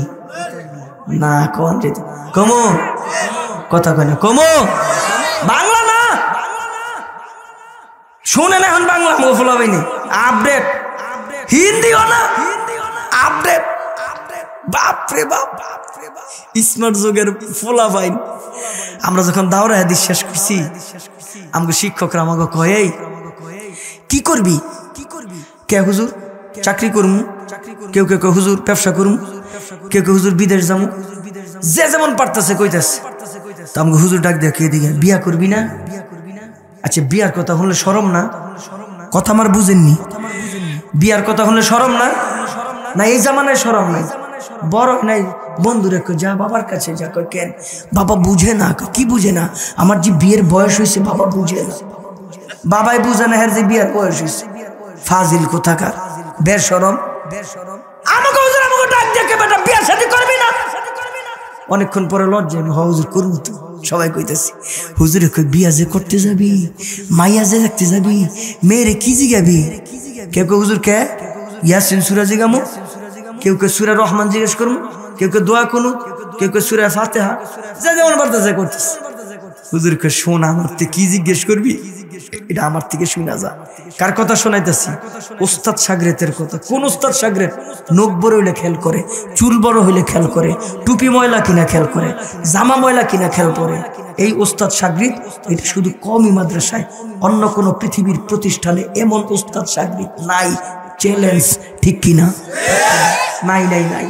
না কোন যেত কমো কথা কয় না কমো বাংলা না শুনে না এখন বাংলা মোফলা হয়নি আপডেট হিন্দিও না আপডেট। বাপরে বাপ স্মার্ট যুগের ফোলা বাইন। আমরা যখন দাওরা হাদিস শেষ করছি আমাকে শিক্ষকরা আমাকে কয় এই কি করবি কে হুজুর চাকরি করমু, কেউ কেউ কেউ হুজুর ব্যবসা করমু, কেউ কেউ হুজুর বিদেশ যাবো, যে যেমন পারতেছে কইতেছে। তো আমাকে হুজুর ডাক দেয় কে দিকে বিয়া করবি না? আচ্ছা বিয়ার কথা হলে শরম না? কথা আমার বুঝেননি। বিয়ার কথা হলে শরম না? না এই জামানায় শরম নাই, বড় নাই। বন্ধুরে যা বাবার কাছে যা কয় কেন বাবা বুঝে না। কি বুঝে না? আমার যে বিয়ের বয়স হয়েছে বাবা বুঝে না। বাবাই বুঝে না হের যে বিয়ের বয়স হয়েছে। ফাজিল কোথাকার বেশরম। আমাকে হুজুর আমাকে ডাক দেখে বেটা বিয়ে শাদী করবি না? অনেকক্ষণ পরে লজ্জা আমি হুজুর করবো তো। সবাই কইতেছি হুজুরে কই বিয়া যে করতে যাবি, মাইয়া যে দেখতে যাবি, মেয়েরে কি জিগাবি? কেউ কেউ হুজুর কে ইয়াসিন সূরা জিগামু, কেউ কেউ সূরা রহমান জিজ্ঞেস করমু, কেউ কেউ দোয়া কুনু, কেউ কেউ সূরা ফাতিহা, যা যেমন পারতেছে করতেছে। হুজুর কে শোন আমার থেকে কি জিজ্ঞেস করবি এটা আমার থেকে শুনা যা। কার কথা শোনাইতেছি? ওস্তাদ শাগরেতের কথা। কোন ওস্তাদ শাগরেত? নখ বড় হইলে খেয়াল করে, চুল বড় হইলে খেয়াল করে, টুপি ময়লা কিনা খেয়াল করে, জামা ময়লা কিনা খেয়াল করে। এই ওস্তাদ শাগরিত এটা শুধু কওমি মাদ্রাসায়, অন্য কোনো পৃথিবীর প্রতিষ্ঠানে এমন ওস্তাদ শাগরিত নাই। চ্যালেঞ্জ, ঠিক কিনা? নাই নাই নাই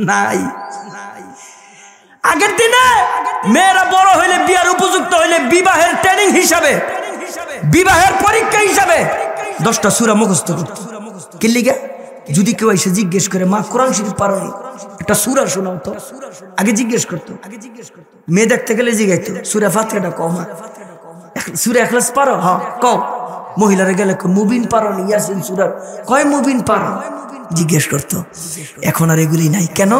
নাই। আগের দিনে মেয়েরা বড় হইলে বিয়ার উপযুক্ত হইলে বিবাহের ট্রেনিং হিসাবে, বিবাহের পরীক্ষা হিসাবে 10টা সূরা মুখস্থ করতো। কি লিগা? যদি কেউ এসে জিজ্ঞেস করে মা কোরআন শরীফ পারোনি, একটা সূরা শোনাও তো, আগে জিজ্ঞেস করতো। মেয়ে দেখতে গেলে জিজ্ঞাসতো সূরা ফাতিহাটা কও মা, সূরা ইখলাস পারো? হ্যাঁ কও। মহিলারা গেলে মুবিন পারোনি, ইয়াসিন সূরা কয় মুবিন পারো, জিজ্ঞেস করতো। এখন আর এগুলি নাই। কেন?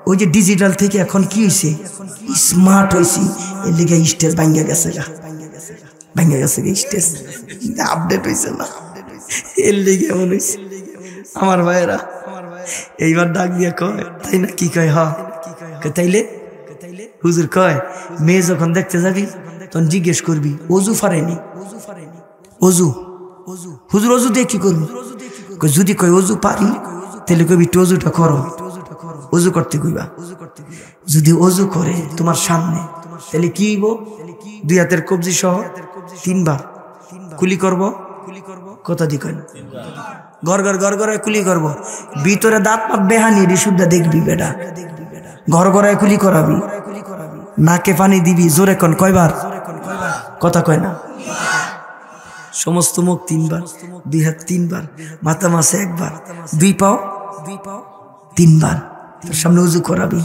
ওই যে ডিজিটাল থেকে এখন কি হয়েছে, স্মার্ট হয়েছি, এর লিগে স্টেজ ভাঙ্গা গেছে গা, ভাঙ্গা গেছে গা স্টেজ, আপডেট হয়েছে না, এর লিগে এমন হয়েছে। আমার ভাইয়েরা এইবার ডাক দিয়ে কয় তাই না? কি কয়? হ্যাঁ। তাইলে হুজুর কয় মেয়ে যখন দেখতে যাবি তখন জিজ্ঞেস করবি অজু ফারেনি, অজু হুজুর অজু দিয়ে কি করবি? যদি কয় অজু পারি তাহলে কবি একটু অজুটা করো, অজু করতে কইবা। যদি অজু করে তোমার সামনে তাহলে কি হইব? 2 হাতের কবজি সহ 3 বার কুলি করব। কথা দি কয় ঘর ঘর ঘর ঘরে কুলি করব, ভিতরে দাঁত পাত বেহানি রিসুদ্ধা দেখবি বেটা, ঘর ঘরে কুলি করাবি, নাকে পানি দিবি। জোরে কোন কয়বার? কথা কয় না। সমস্ত মুখ 3 বার, 2 হাত 3 বার, মাথা মাসে 1 বার, 2 পাও 3 বার তোর সামনে উজু করাবি।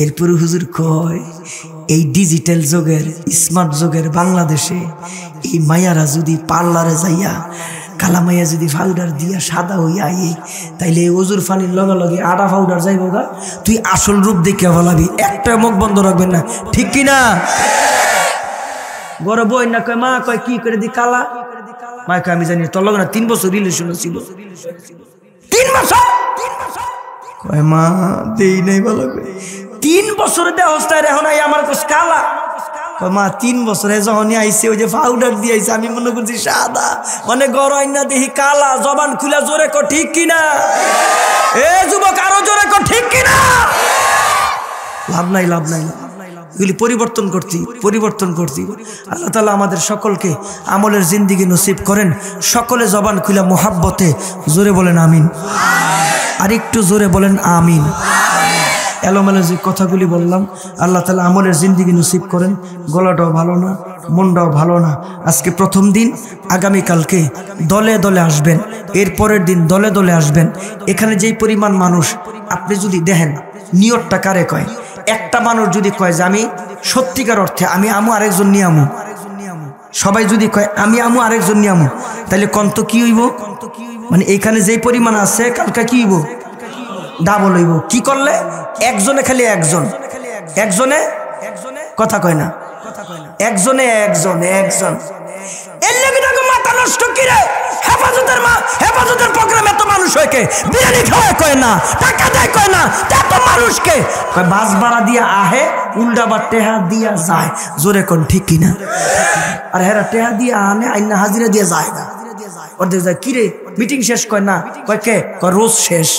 এরপরে হুজুর কয় এই ডিজিটাল যুগের স্মার্ট যুগের বাংলাদেশে এই মায়ারা যদি পার্লারে যাইয়া কালা মাইয়া যদি পাউডার দিয়া সাদা হইয়া তাইলে এই অজুর পানির লগে লগে আটা পাউডার যাইব গা, তুই আসল রূপ দেখে বলাবি। একটা মুখ বন্ধ রাখবেন না, ঠিক কিনা? গড়ে বই না কয় মা কয় কি করে দি কালা, মা কয় আমি জানি তোর লগে না 3 বছর রিলেশন ছিল। 3 বছর? কয় মা দেই নাই ভালো করে। 3 বছরে দেহ অবস্থায় এখন আমার কাছে কালা। মা 3 বছরে যখন আইসে ওই যে পাউডার দিয়ে আইসে আমি মনে করছি সাদা, মানে গড়াই না দেখি কালা। জবান খুলা জোরে কো ঠিক কিনা? এ যুবক আরো জোরে কো ঠিক কিনা? লাভ নাই, লাভ নাই, এগুলি পরিবর্তন করছি। আল্লাহ তাআলা আমাদের সকলকে আমলের জিন্দেগি নসিব করেন। সকলে জবান খুলা মোহাব্বতে জোরে বলেন আমিন, আর একটু জোরে বলেন আমিন। এলোমেলো যে কথাগুলি বললাম, আল্লাহ তাআলা আমলের জিন্দেগি নসিব করেন। গলাটাও ভালো না, মনটাও ভালো না। আজকে প্রথম দিন, আগামীকালকে দলে দলে আসবেন, এর পরের দিন দলে দলে আসবেন। এখানে যেই পরিমাণ মানুষ, আপনি যদি দেখেন নিয়তটা কারে কয়। একটা মানুষ যদি কয় যে আমি সত্যিকার অর্থে আমি আমু আরেকজন নিয়ে আমু, সবাই যদি কয় আমি আমু আরেকজন নিয়ে আমু, তাহলে কন্ত কি হইব? মানে এখানে যেই পরিমাণ আছে কালকে কি হইব? ডাবল হইব। কি করলে? একজনে খালি একজন, একজনে কথা কয় না, একজনে একজন। এর লাগি দেখো মাথা নষ্ট কি রে? হেফাজতের প্রোগ্রামে এত মানুষ হয় কে? বিরিয়ানি খাওয়ায় কয় না, টাকা দেয় কয় না, এত মানুষকে কয় বাস ভাড়া দিয়া আহে, উল্টা বা টেহা দিয়া যায়। জোরে কোন ঠিক কিনা? আর হেরা টেহা দিয়া আনে, আইনা হাজিরা দিয়া যায় না, অর্ধেক যায়। কিরে মিটিং শেষ? কয় না। কয় কে? কয় রোজ শেষ,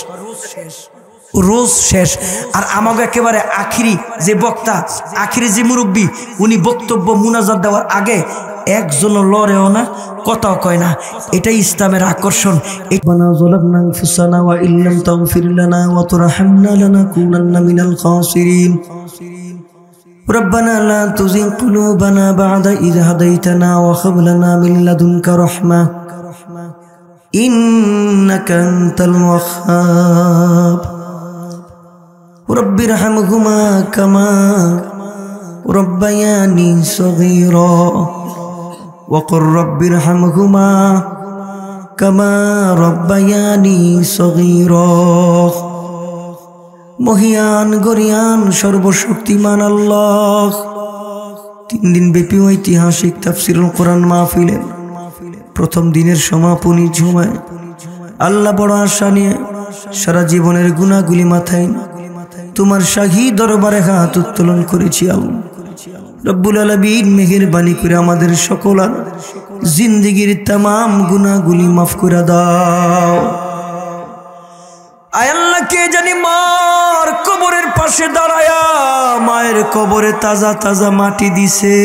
রোজ শেষ। আর আমাকে একেবারে আখিরি যে বক্তা, আখিরি যে মুরব্বী, উনি বক্তব্য মুনাজাত দেওয়ার আগে একজনও লড়েও না, কথাও কয় না। এটাই ইসলামের আকর্ষণ। ربنا لا تزغ قلوبنا بعد إذ هديتنا وهب لنا من لدنك رحمة إنك أنت الوهاب رب ارحمهما كما ربياني صغيرا وقل رب ارحمهما كما ربياني صغيرا মহিয়ান গরিয়ান সর্বশক্তিমান আল্লাহ 3 দিন ব্যাপী ঐতিহাসিক তাফসীরুল কোরআন মাহফিলের প্রথম দিনের সমাপনী জুমায় আল্লাহ বড় আশা নিয়ে সারা জীবনের গুনাহগুলি মাথায় তোমার শাহী দরবারে হাত উত্তোলন করেছি। আল্লাহ রব্বুল আলামিন মেহেরবানি করে আমাদের সকলের জিন্দেগীর तमाम গুনাহগুলি মাফ করে দাও। আয় আল্লাহ, কে জানি মার কবরের পাশে দাঁড়ায়া মায়ের কবরে তাজা তাজা মাটি দিছে,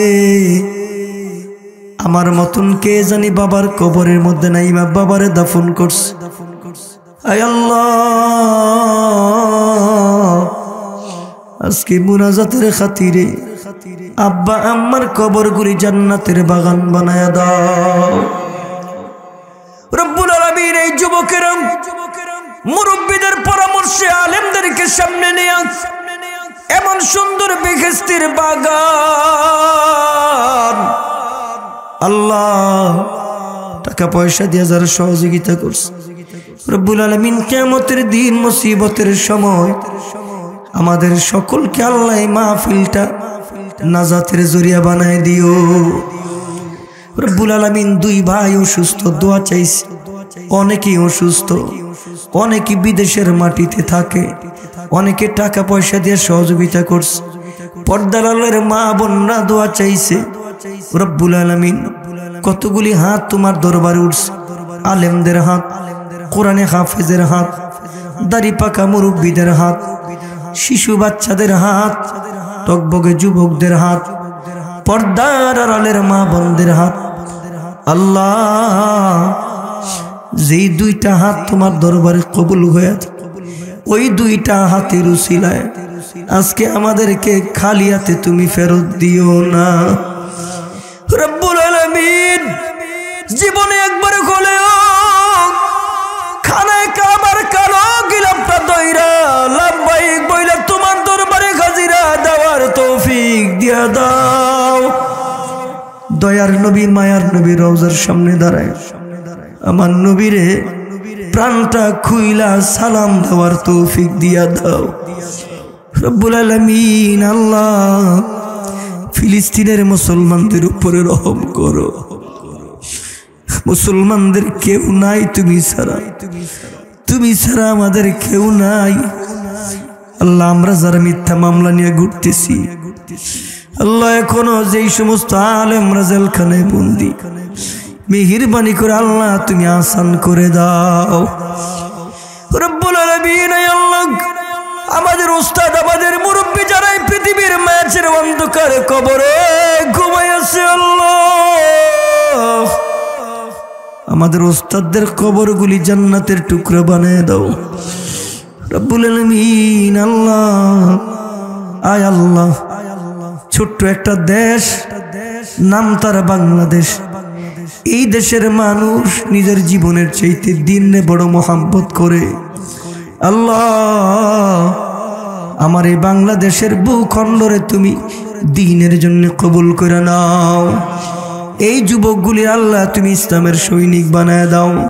আমার মতন কে জানি বাবার কবরের মধ্যে নাই মা বাবারে দাফন করছে। আয় আল্লাহ, আজকে মুনাজাতের খাতিরে আব্বা আম্মার কবরগুলি জান্নাতের বাগান বানায়া দাও। রব্বুল আলামিন এই যুবকেরা মুরব্বিদের পরামর্শে আলেমদেরকে সামনে নিয়ে এমন সুন্দর বেহেশতের বাগান, আল্লাহ টাকা পয়সা দিয়ে যারা সহযোগিতা করছে রব্বুল আলামিন কিয়ামতের দিন মুসিবতের সময় আমাদের সকলকে আল্লাহ এই মাহফিলটা নাজাতের জরিয়া বানায় দিও। রব্বুল আলামিন দুই ভাই অসুস্থ, দোয়া চাইছে। অনেকেই অসুস্থ, অনেকে বিদেশের মাটিতে থাকে, অনেকে টাকা পয়সা দিয়ে সহযোগিতা করছে। পর্দার আড়ালের মা বোনরা দোয়া চাইছে। রব্বুল আলামিন কতগুলি হাত তোমার দরবারে উঠছে, আলেমদের হাত, কোরআনে হাফেজের হাত, দাড়ি পাকা মুরব্বীদের হাত, শিশু বাচ্চাদের হাত, টকবগে যুবকদের হাত, পর্দার আড়ালের মা বোনদের হাত। আল্লাহ যেই দুইটা হাত তোমার দরবারে কবুল হয়েছে, ওই দুইটা হাতের উসিলায় আজকে আমাদেরকে খালি হাতে তুমি ফেরত দিও না। রব্বুল আলামিন জীবনে একবার হলেও খানায় কাবার কালো গিলাপটা দইরা লাভবাহিক বইলা তোমার দরবারে হাজিরা দেওয়ার তৌফিক দিয়া দাও। দয়ার নবী মায়ার নবী রওজার সামনে দাঁড়ায় আমার নবীরে প্রাণটা খুইলা সালাম দেওয়ার তৌফিক দিয়া দাও। রব্বুল আলামিন আল্লাহ ফিলিস্তিনের মুসলমানদের উপরে রহম করো। মুসলমানদের কেউ নাই তুমি ছাড়া, তুমি ছাড়া আমাদের কেউ নাই। আল্লাহ আমরা যারা মিথ্যা মামলা নিয়ে ঘুরতেছি, আল্লাহ এখনো যেই সমস্ত আলেমরা জেলখানায় বন্দী, মেহেরবানি করে আল্লাহ তুমি আসান করে দাও। রব্বুল আলামিন আল্লাহ আমাদের উস্তাদ, আমাদের মুরব্বী যারা এই পৃথিবীর ম্যাচের অন্ধকার কবরে ঘুমায় আছে, আল্লাহ আমাদের উস্তাদদের কবরগুলি জান্নাতের টুকরা বানিয়ে দাও। রব্বুল আলামিন আল্লাহ আয় আল্লাহ ছোট্ট একটা দেশ, নাম তার বাংলাদেশ, এই দেশের মানুষ নিজের জীবনের চাইতে দিনে বড় মোহাব্বত করে। আল্লাহ আমার এই বাংলাদেশের ভূখণ্ডরে তুমি দ্বীনের জন্য কবুল করে নাও। এই যুবকগুলি আল্লাহ তুমি ইসলামের সৈনিক বানায় দাও।